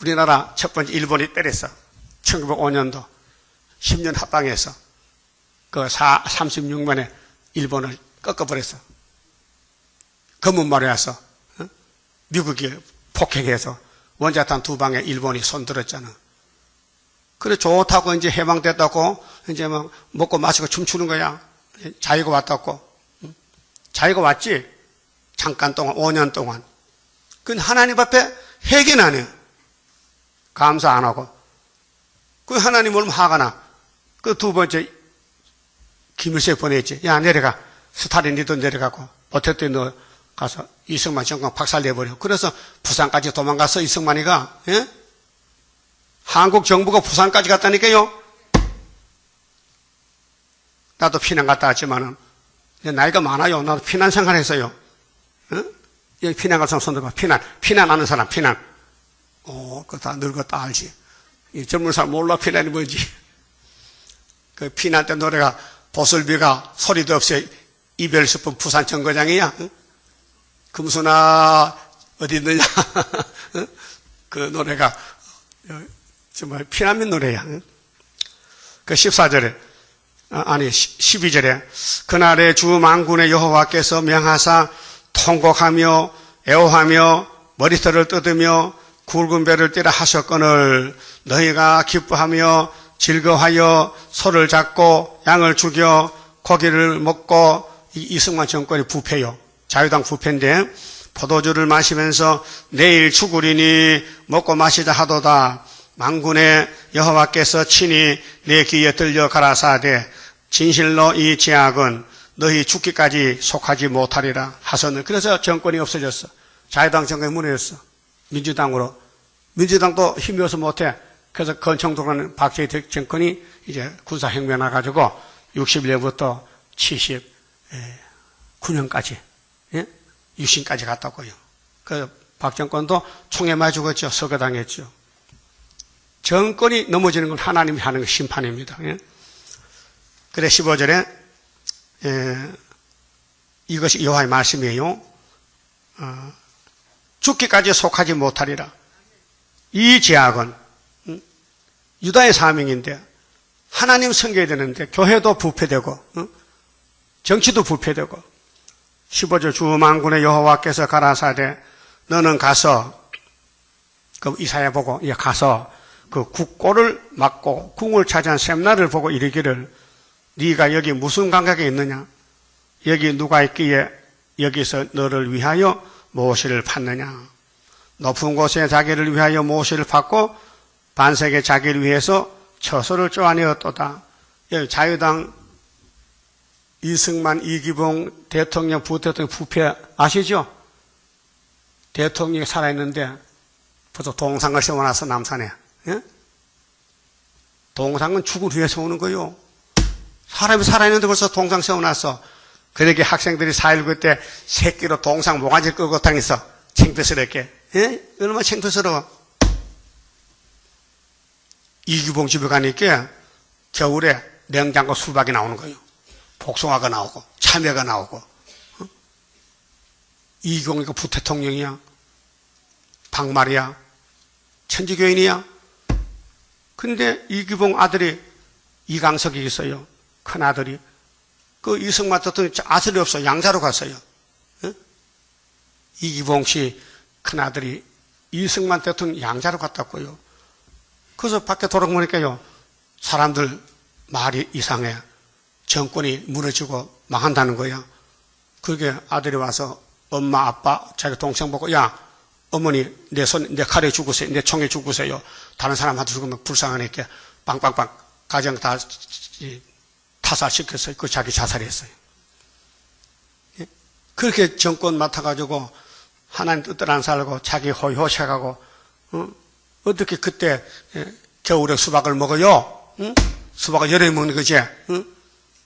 우리나라 첫 번째 일본이 때렸어. 1905년도 10년 합방해서 그 36만에 일본을 꺾어버렸어. 검은말에 와서 미국이 폭행해서 원자탄 2방에 일본이 손들었잖아. 그래 좋다고 이제 해방됐다고 이제 막 먹고 마시고 춤추는 거야. 자유가 왔다고. 자유가 왔지? 잠깐 동안, 5년 동안. 그 하나님 앞에 회개는 안 해요. 감사 안 하고. 그 하나님 얼마나 화가 나. 그 두 번째, 김일성 보냈지. 야, 내려가. 스탈린 니도 내려가고. 어쨌든 너 가서 이승만 정권 박살내버려. 그래서 부산까지 도망가서 이승만이가, 예? 한국 정부가 부산까지 갔다니까요. 나도 피난 갔다 왔지만은, 나이가 많아요. 나도 피난 생활했어요. 어? 여기 피난 갈 사람 손들어봐. 피난하는 사람, 피난. 그거 다 늙었다 알지. 이 젊은 사람 몰라, 피난이 뭔지. 그 피난 때 노래가, 보슬비가 소리도 없이 이별 슬픈 부산 정거장이야. 응? 금수나, 어디 있느냐. 응? 그 노래가, 정말 피난민 노래야. 응? 그 14절에, 12절에, 그날에 주 만군의 여호와께서 명하사 통곡하며 애호하며 머리털을 뜯으며 굵은 배를 띠라 하셨거늘 너희가 기뻐하며 즐거워하여 소를 잡고 양을 죽여 고기를 먹고 이승만 정권이 부패요. 자유당 부패인데 포도주를 마시면서 내일 죽으리니 먹고 마시자 하도다. 만군의 여호와께서 친히 내 귀에 들려 가라사대 진실로 이 제약은 너희 죽기까지 속하지 못하리라 하셨는. 그래서 정권이 없어졌어. 자유당 정권이 무너졌어. 민주당으로. 민주당도 힘이 없어 못해. 그래서 건청동하는 박정희 정권이 이제 군사혁명 나가지고 61년부터 79년까지, 예? 유신까지 갔다고요. 그 박정권도 총에 맞아 죽었죠. 서거당했죠. 정권이 넘어지는 건 하나님이 하는 심판입니다. 예? 그래 15절에 이것이 여호와의 말씀이에요. 죽기까지 속하지 못하리라. 이 제약은 유다의 사명인데 하나님 섬겨야 되는데 교회도 부패되고 정치도 부패되고 15절 주 만군의 여호와께서 가라사대 너는 가서 그 이사야 보고 가서 그 국고를 막고 궁을 차지한 셈나를 보고 이르기를 네가 여기 무슨 감각에 있느냐? 여기 누가 있기에 여기서 너를 위하여 모시를 팠느냐? 높은 곳에 자기를 위하여 모시를 팠고 반석에 자기를 위해서 처소를 쪼아내었도다. 여기 자유당 이승만, 이기봉 대통령, 부대통령 부패 아시죠? 대통령이 살아있는데 벌써 동상을 세워놨어, 남산에. 예? 동상은 죽은 후에 세우는 거요. 사람이 살아있는데 벌써 동상 세워놨어. 그러게 학생들이 4.19 때 새끼로 동상 모가지를 끌고 다니서 창피스럽게. 예? 얼마나 창피스러워. 이기봉 집에 가니까 겨울에 냉장고 수박이 나오는 거예요. 복숭아가 나오고 참외가 나오고. 이기봉이가 부대통령이야. 박말이야. 천지교인이야. 근데 이기봉 아들이 이강석이 있어요. 큰 아들이. 그 이승만 대통령이 아들이 없어. 양자로 갔어요. 이기봉 씨 큰 아들이 이승만 대통령 양자로 갔다고요. 그래서 밖에 돌아보니까요. 사람들 말이 이상해. 정권이 무너지고 망한다는 거야. 그게 아들이 와서 엄마, 아빠, 자기 동생 보고 야, 어머니 내 칼에 죽으세요. 내 총에 죽으세요. 다른 사람한테 죽으면 불쌍하니까 빵빵빵 가정 다 타살시켰어요. 그 자기 자살했어요. 그렇게 정권 맡아가지고 하나님 뜻대로 안 살고 자기 호의호식하고 어떻게 그때 겨울에 수박을 먹어요? 수박을 여름에 먹는 거지.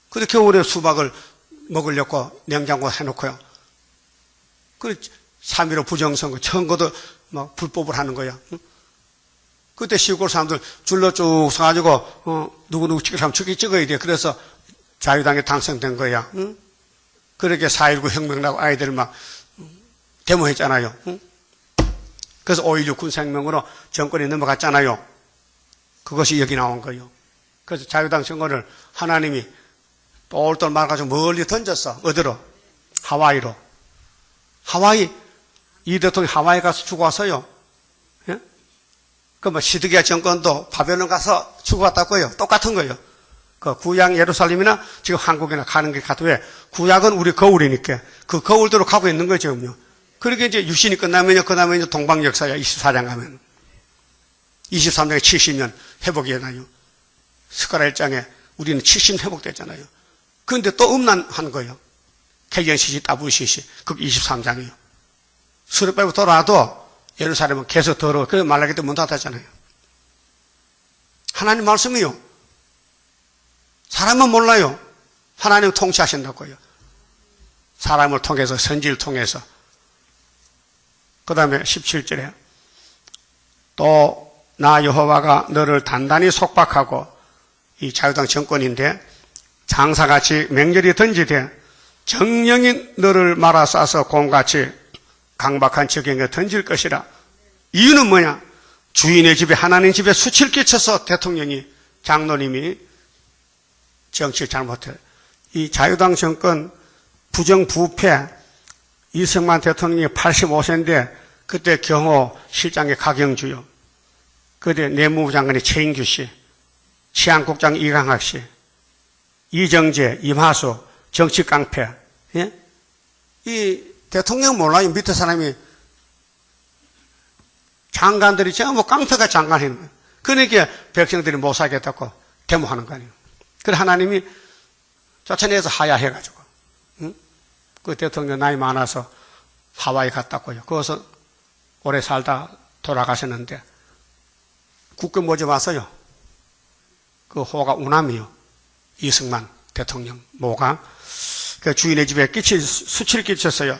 근데 겨울에 수박을 먹으려고 냉장고 해놓고요. 그 3.15 부정선거 선거도 막 불법을 하는 거야. 그때 시골 사람들 줄로 쭉 서가지고 누구누구 찍을 사람 찍어야 돼. 그래서 자유당에 당선된 거야. 그렇게 4.19 혁명 나고 아이들 막 데모했잖아요. 그래서 5.16 군사혁명으로 정권이 넘어갔잖아요. 그것이 여기 나온 거예요. 그래서 자유당 선거를 하나님이 똘똘 말아가지고 멀리 던졌어. 어디로? 하와이로. 하와이, 이 대통령이 하와이 가서 죽어왔어요. 예? 그 시드기야 정권도 바벨론 가서 죽어왔다고요. 똑같은 거예요. 그 구약 예루살렘이나 지금 한국이나 가는 게 가도 왜? 구약은 우리 거울이니까 그 거울대로 가고 있는 거죠, 지금요. 그렇게 이제 유신이 끝나면요, 그 다음에 이제 동방 역사야, 24장 가면. 23장에 70년 회복이 되나요? 스가랴 1장에 우리는 70년 회복됐잖아요. 그런데 또 음란한 거예요. 개견시시, 따부시시. 그게 23장이에요. 수르바벨 돌아와도 예루살렘은 계속 더러워. 그래서 말라기 때 문 닫았잖아요. 하나님 말씀이요. 사람은 몰라요. 하나님 통치하신다고요. 사람을 통해서, 선지를 통해서. 그 다음에 17절에 또 나 여호와가 너를 단단히 속박하고, 이 자유당 정권인데 장사같이 맹렬히 던지되 정령이 너를 말아 싸서 곰같이 강박한 적에게 던질 것이라. 이유는 뭐냐? 주인의 집에, 하나님 집에 수치를 끼쳐서 대통령이, 장로님이 정치를 잘못해. 이 자유당 정권 부정부패, 이승만 대통령이 85세인데 그때 경호 실장의 가경주요. 그때 내무부 장관이 최인규 씨, 치안국장 이강학 씨, 이정재, 임하수, 정치 깡패. 예? 이 대통령 몰라요. 밑에 사람이, 장관들이 전부 깡패가 장관인 거예요. 그러니까 백성들이 못 살겠다고 데모하는 거 아니에요. 그래 하나님이 쫓아내서 하야해가지고, 응? 그 대통령 나이 많아서 하와이 갔다고요. 거기서 오래 살다 돌아가셨는데 국회 모집 왔어요. 그 호가 우남이요. 이승만 대통령 모가 그 주인의 집에 수치를 끼쳤어요.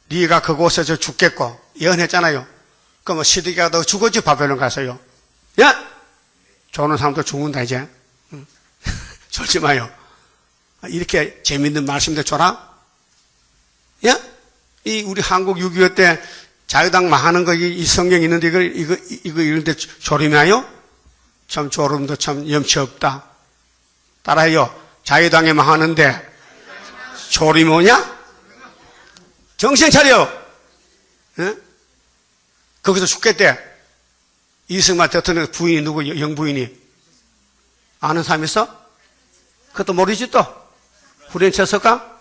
네가 그곳에서 죽겠고 예언했잖아요. 그럼 시드기가 너 죽었지 바벨론 가서요. 야, 조는 사람도 죽는다 이제. 졸지 마요. 이렇게 재밌는 말씀들 줘라. 야, 이 우리 한국 6.25 때 자유당 망하는 거 이 성경 있는데 이거 이런데 졸이나요? 참 졸음도 참 염치 없다. 따라해요. 자유당에 망하는데 졸이 뭐냐? 정신 차려. 예? 거기서 죽겠대. 이승만 대통령 부인이 누구? 영부인이 아는 사람 있어? 그것도 모르지 또. 후련쳤을까?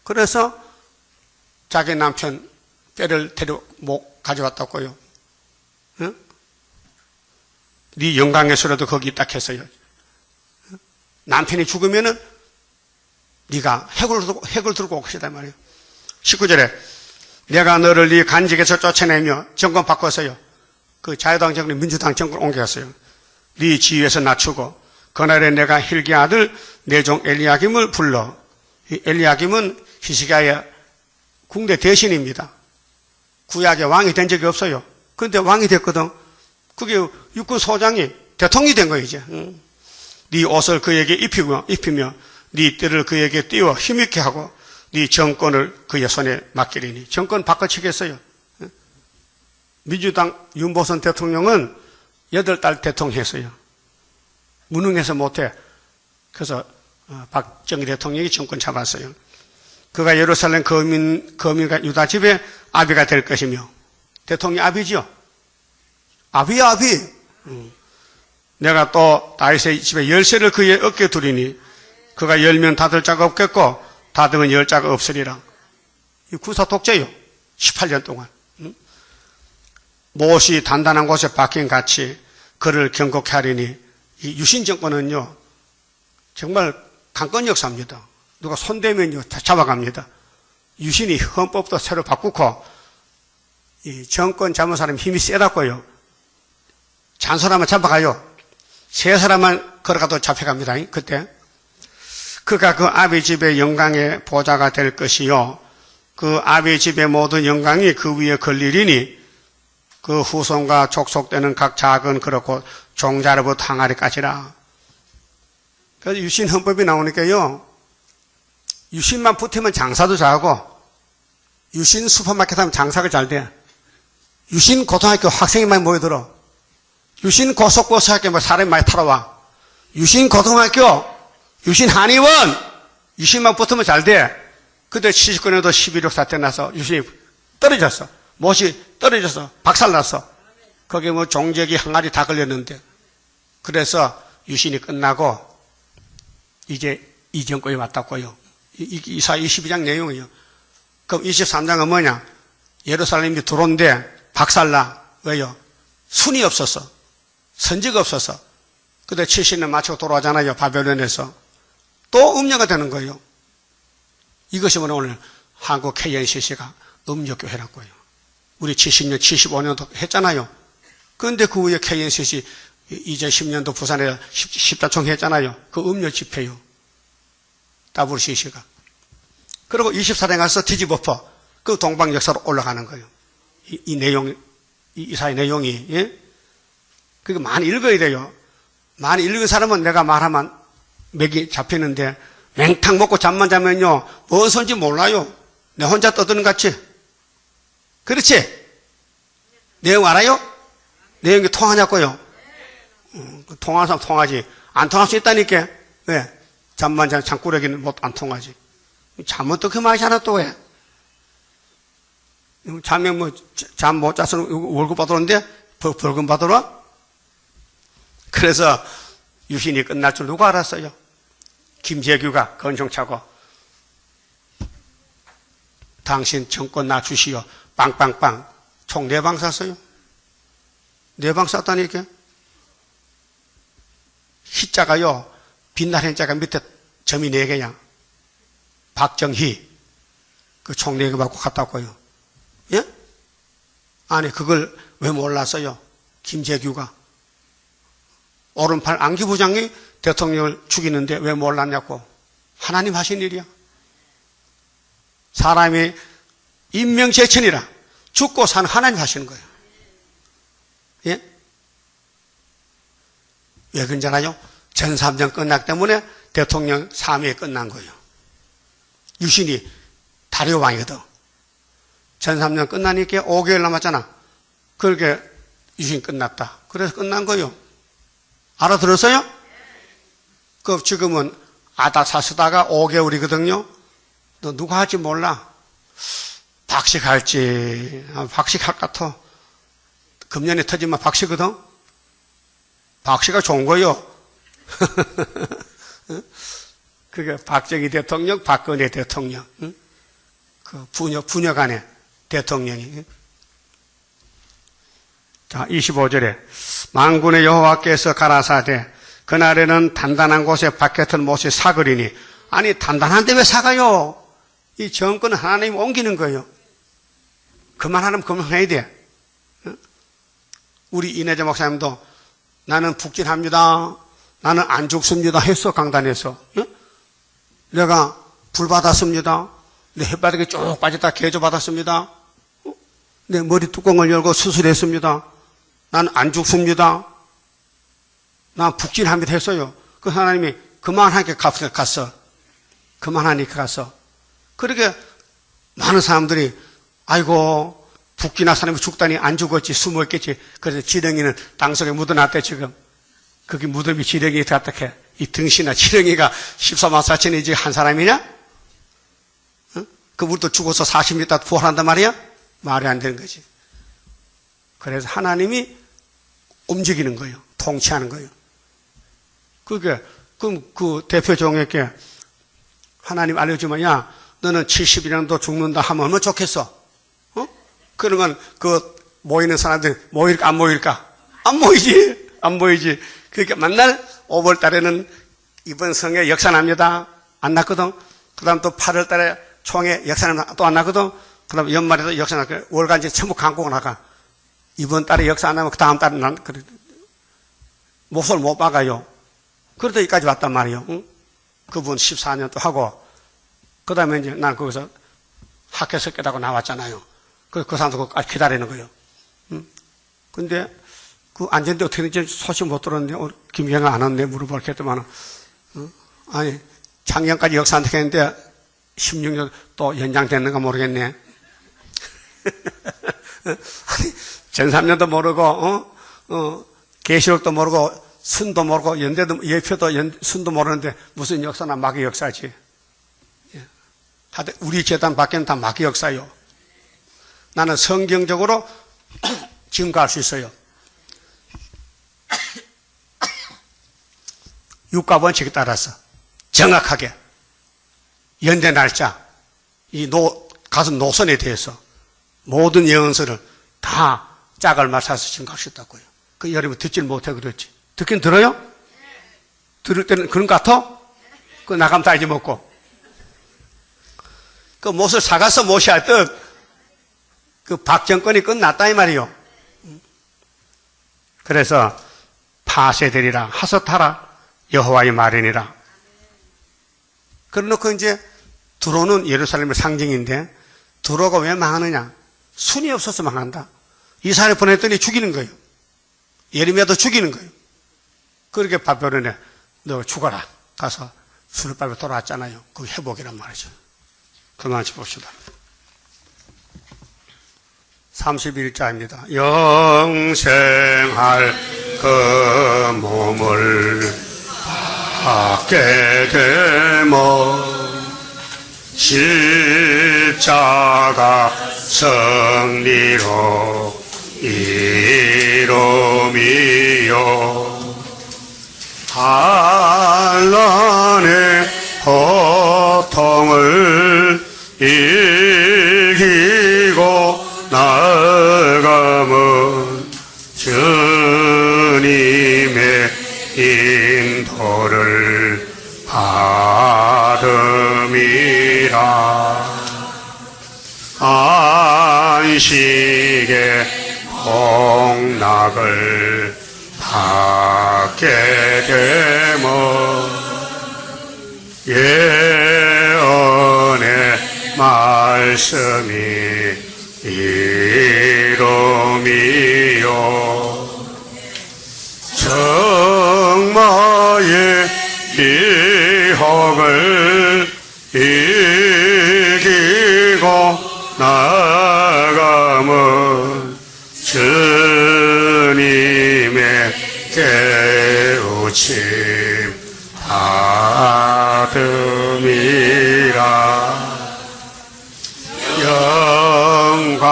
그래서 자기 남편 뼈를 가져왔다고요. 응? 네 영광에서라도 거기 딱 했어요. 남편이 죽으면은 네가 핵을 들고 올 것이다 말이에요. 19절에 내가 너를 네 간직에서 쫓아내며 정권 바꿨어요. 그 자유당 정권 민주당 정권 옮겨갔어요. 네 지위에서 낮추고 그날에 내가 힐기 아들 내 종 엘리야김을 불러. 이 엘리야김은 히스기야의 궁대 대신입니다. 구약의 왕이 된 적이 없어요. 그런데 왕이 됐거든. 그게 육군 소장이 대통령이 된 거예요 이제. 네 옷을 그에게 입히며 네 띠를 그에게 띄워 힘있게 하고 네 정권을 그의 손에 맡기리니. 정권 바꿔치겠어요. 민주당 윤보선 대통령은 8달 대통령 했어요. 무능해서 못해. 그래서 박정희 대통령이 정권 잡았어요. 그가 예루살렘 거민과 유다 집의 아비가 될 것이며. 대통령이 아비죠. 아비야 아비. 내가 또 다윗의 집에 열쇠를 그의 어깨에 두리니 그가 열면 닫을 자가 없겠고 닫으면 열 자가 없으리라. 이 구사 독재요. 18년 동안. 못이 단단한 곳에 박힌 같이 그를 경고케 하리니. 이 유신 정권은요 정말 강권 역사입니다. 누가 손대면요 다 잡아갑니다. 유신이 헌법도 새로 바꾸고 이 정권 잡은 사람이 힘이 세다고요. 잔사람만 잡아가요. 세 사람만 걸어가도 잡혀갑니다. 그때 그가 그 아비 집의 영광의 보좌가 될 것이요 그 아비 집의 모든 영광이 그 위에 걸리리니 그 후손과 족속되는 각 작은 그렇고 종자로부터 항아리까지라. 그래서 유신 헌법이 나오니까요 유신만 붙으면 장사도 잘하고 유신 슈퍼마켓 하면 장사가 잘 돼. 유신 고등학교 학생이 많이 모여들어. 유신 고속버스 뭐 사람이 많이 타러와. 유신 고등학교, 유신 한의원, 유신만 붙으면 잘 돼. 그때 79년도 11.6 사태 나서 유신이 떨어졌어. 못이 떨어져서 박살났어. 거기에 뭐 종적이 항아리 다 걸렸는데. 그래서 유신이 끝나고 이제 이정권이 왔다고요. 이사 22장 내용이에요. 그럼 23장은 뭐냐? 예루살렘이 들어온데 박살나. 왜요? 순이 없어서, 선지가 없어서. 근데 70년 마치고 돌아오잖아요. 바벨론에서. 또 음녀가 되는 거예요. 이것이 오늘 한국 KNCC가 음녀교회라고요. 우리 70년, 75년도 했잖아요. 그런데 그 후에 KNCC 2010년도 부산에 십자총 했잖아요. 그 음녀 집회요. WCC가. 그리고 24장 가서 뒤집어퍼. 그 동방 역사로 올라가는 거예요. 이 내용, 이사의 내용이. 예? 그게 많이 읽어야 돼요. 많이 읽은 사람은 내가 말하면 맥이 잡히는데 맹탕 먹고 잠만 자면요. 뭔 소리인지 몰라요. 내 혼자 떠드는 것 같이. 그렇지? 내용 알아요? 내용이 통하냐고요? 통하는 사람 통하지. 안 통할 수 있다니까. 왜? 잠만 자면 잠꾸러기는 안 통하지. 잠 어떻게 마시나 또 왜? 잠에 잠 못 자서 월급 받으러는데 벌금 받으러? 그래서 유신이 끝날 줄 누가 알았어요? 김재규가 건총차고 당신 정권 나 주시오. 빵빵빵. 총 4방 쐈어요. 4방 쐈다니까. 희자가요. 빛날 행자가 밑에 점이 4개야. 박정희. 그 총 4개 받고 갔다 왔고요. 예? 아니, 그걸 왜 몰랐어요? 김재규가. 오른팔 안기부장이 대통령을 죽이는데 왜 몰랐냐고. 하나님 하신 일이야. 사람이 인명재천이라 죽고 사는 하나님 하시는 거예요. 예? 왜 그런지 알아요? 전삼전 끝났기 때문에 대통령 3위에 끝난 거예요. 유신이 다리오 왕이거든. 전삼전 끝나니까 5개월 남았잖아. 그렇게 유신 끝났다. 그래서 끝난 거예요. 알아들었어요? 그 지금은 아다사스다가 5개월이거든요. 너 누가 할지 몰라. 박식할지. 박식할 것 같아. 금년에 터지면 박씨거든. 박씨가 좋은 거요. 그게 박정희 대통령, 박근혜 대통령, 그 부녀 간의 대통령이. 자, 25절에 만군의 여호와께서 가라사대 그날에는 단단한 곳에 박혔던 못이 사그리니. 아니, 단단한데 왜 사가요? 이 정권은 하나님이 옮기는 거예요. 그만하면 그만해야 돼. 우리 이내재 목사님도 나는 북진합니다. 나는 안 죽습니다. 했어, 강단에서. 내가 불 받았습니다. 내 햇바닥에 쭉 빠졌다 개조 받았습니다. 내 머리 뚜껑을 열고 수술했습니다. 나는 안 죽습니다. 난 북진합니다 했어요. 그 하나님이 그만하니까 갔어. 그만하니까 갔어. 그렇게 많은 사람들이 아이고 북진한 사람이 죽다니 안 죽었지 숨어있겠지. 그래서 지렁이는 땅속에 묻어놨대 지금. 거기 무덤이 지렁이 어떻게 이 등신아 지렁이가 14만 4천이지 한 사람이냐? 그 우리도 죽어서 40년 있다 부활한단 말이야? 말이 안 되는 거지. 그래서 하나님이 움직이는 거예요. 통치하는 거예요. 그게 그럼 그 대표 종에게 하나님 알려주면 야 너는 70이랑도 죽는다 하면 얼마나 좋겠어? 그러면 그 모이는 사람들 모일까 안 모일까? 안 모이지. 안 모이지. 그러니까 맨날 5월 달에는 이번 성에 역사납니다. 안 났거든. 그 다음 또 8월 달에 총회 역사는 또 안 나거든. 그 다음 연말에도 역사 나고 월간지 전부 강고 나가. 이번 달에 역사 안 나면 그 다음 달에 그래. 목소리를 못 박아요. 그러다 여기까지 왔단 말이에요. 응? 그분 14년 또 하고 그 다음에 이제 난 거기서 학교 섞겠다고 나왔잖아요. 그 사람도 그까지 기다리는 거예요. 응? 근데 그 안전대 어떻게 된지 소식 못 들었는데 김경아 안 왔네 물어볼게 했더만 아니 작년까지 역사한테 했는데 16년 또 연장됐는가 모르겠네. 아니, 전3년도 모르고, 계시록도 모르고, 순도 모르고, 연대도, 예표도, 순도 모르는데, 무슨 역사나 마귀 역사지. 예. 하여튼, 우리 재단 밖에는 다 마귀 역사요. 나는 성경적으로 증거할 수 있어요. 육가 원칙에 따라서 정확하게 연대 날짜, 가슴 노선에 대해서 모든 예언서를 다 짝을 맞춰서 증거하셨다고요. 그 여러분 듣질 못해 그랬지. 듣긴 들어요? 들을 때는 그런 것 같아? 그 나가면 다 잊어먹고. 그 못을 사가서 못이 할 듯, 그 박정권이 끝났다 이 말이요. 그래서 파쇄되리라 하소타라 여호와의 말이니라. 그러놓고 이제 두로는 예루살렘의 상징인데 두로가 왜 망하느냐? 순이 없어서 망한다. 이스라엘 보냈더니 죽이는 거예요. 예레미야도 죽이는 거예요. 그렇게 바벨론에 너 죽어라 가서 술을 빨고 돌아왔잖아요. 그 회복이란 말이죠. 그만 봅시다. 31자입니다. 영생할 그 몸을 받게 되면 십자가 승리로 이름이요 한란의 고통을 이기고 나아가면 주님의 인도를 받음이라. 안식의 복락을 받게 되면 예언의 말씀이 이름이요 정마의 미혹을 이기고 나가면 주님의 깨우침 받음이라. 영광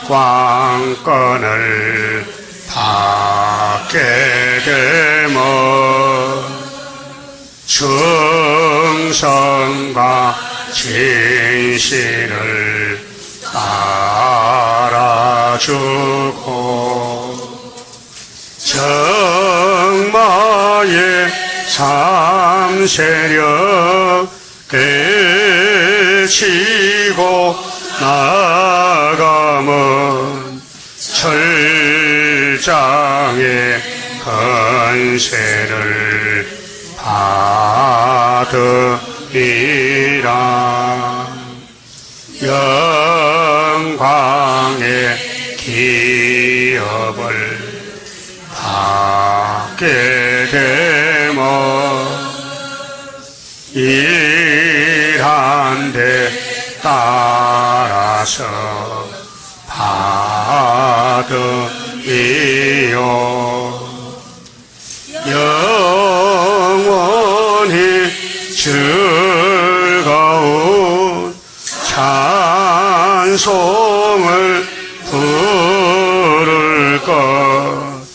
왕권을 받게 되면 충성과 진실을 알아주고 정마의 삼세력 깨치고 나가면 철장의 건세를 받으리라. 영광의 기업을 받게 되면 일한 데 따라서 받으리요. 영원히 즐거운 찬송을 부를 것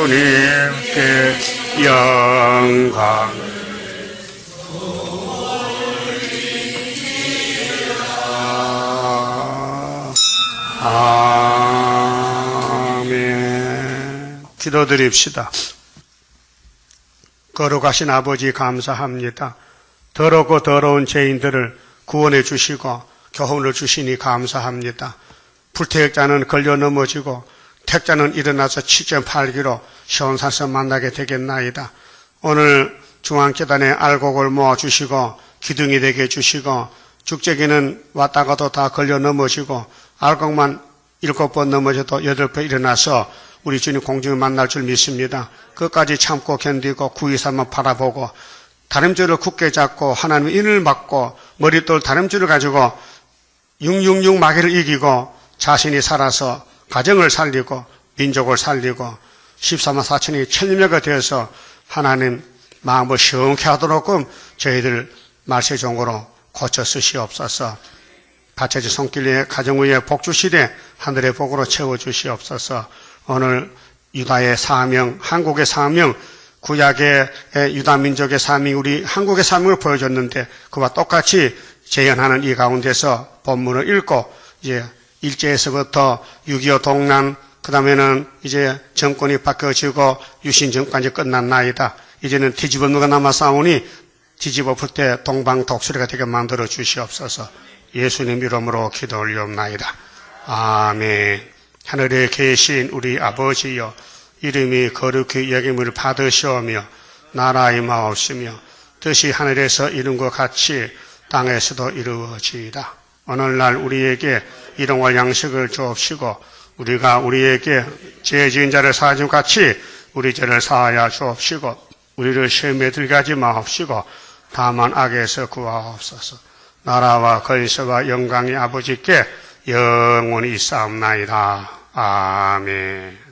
주님께 영광 아멘. 기도드립시다. 거룩하신 아버지 감사합니다. 더럽고 더러운 죄인들을 구원해 주시고 교훈을 주시니 감사합니다. 불태역자는 걸려 넘어지고 택자는 일어나서 7.8기로 시온산에서 만나게 되겠나이다. 오늘 중앙재단에 알곡을 모아주시고 기둥이 되게 해주시고 죽재기는 왔다가도 다 걸려 넘어지고 알곡만 7번 넘어져도 8번 일어나서 우리 주님 공중에 만날 줄 믿습니다. 끝까지 참고 견디고 구이삼아 바라보고 다림줄을 굳게 잡고 하나님의 인을 받고 머릿돌 다림줄을 가지고 666 마귀를 이기고 자신이 살아서 가정을 살리고 민족을 살리고 14만 4천이 천리명가 되어서 하나님 마음을 시원케 하도록끔 저희들 말세 종으로 고쳐 쓰시옵소서. 가채지 손길 위에 가정 위에 복 주시되 하늘의 복으로 채워 주시옵소서. 오늘 유다의 사명, 한국의 사명, 구약의 유다 민족의 사명이 우리 한국의 사명을 보여줬는데 그와 똑같이 재현하는 이 가운데서 본문을 읽고 이제 일제에서부터 6.25 동란, 그 다음에는 이제 정권이 바뀌어지고 유신 정권이 끝난 나이다. 이제는 뒤집어 누가 남아싸우니 뒤집어 풀 때 동방독수리가 되게 만들어 주시옵소서. 예수님 이름으로 기도 올리옵나이다. 아멘. 하늘에 계신 우리 아버지여, 이름이 거룩히 여김을 받으시오며 나라 임하옵시며 뜻이 하늘에서 이룬 것 같이 땅에서도 이루어지이다. 오늘날 우리에게 일용할 양식을 주옵시고 우리가 우리에게 죄 지은 자를 사하지 같이 우리 죄를 사하여 주옵시고 우리를 시험에 들게 하지 마옵시고 다만 악에서 구하옵소서. 나라와 권세와 영광이 아버지께 영원히 있사옵나이다. 아멘.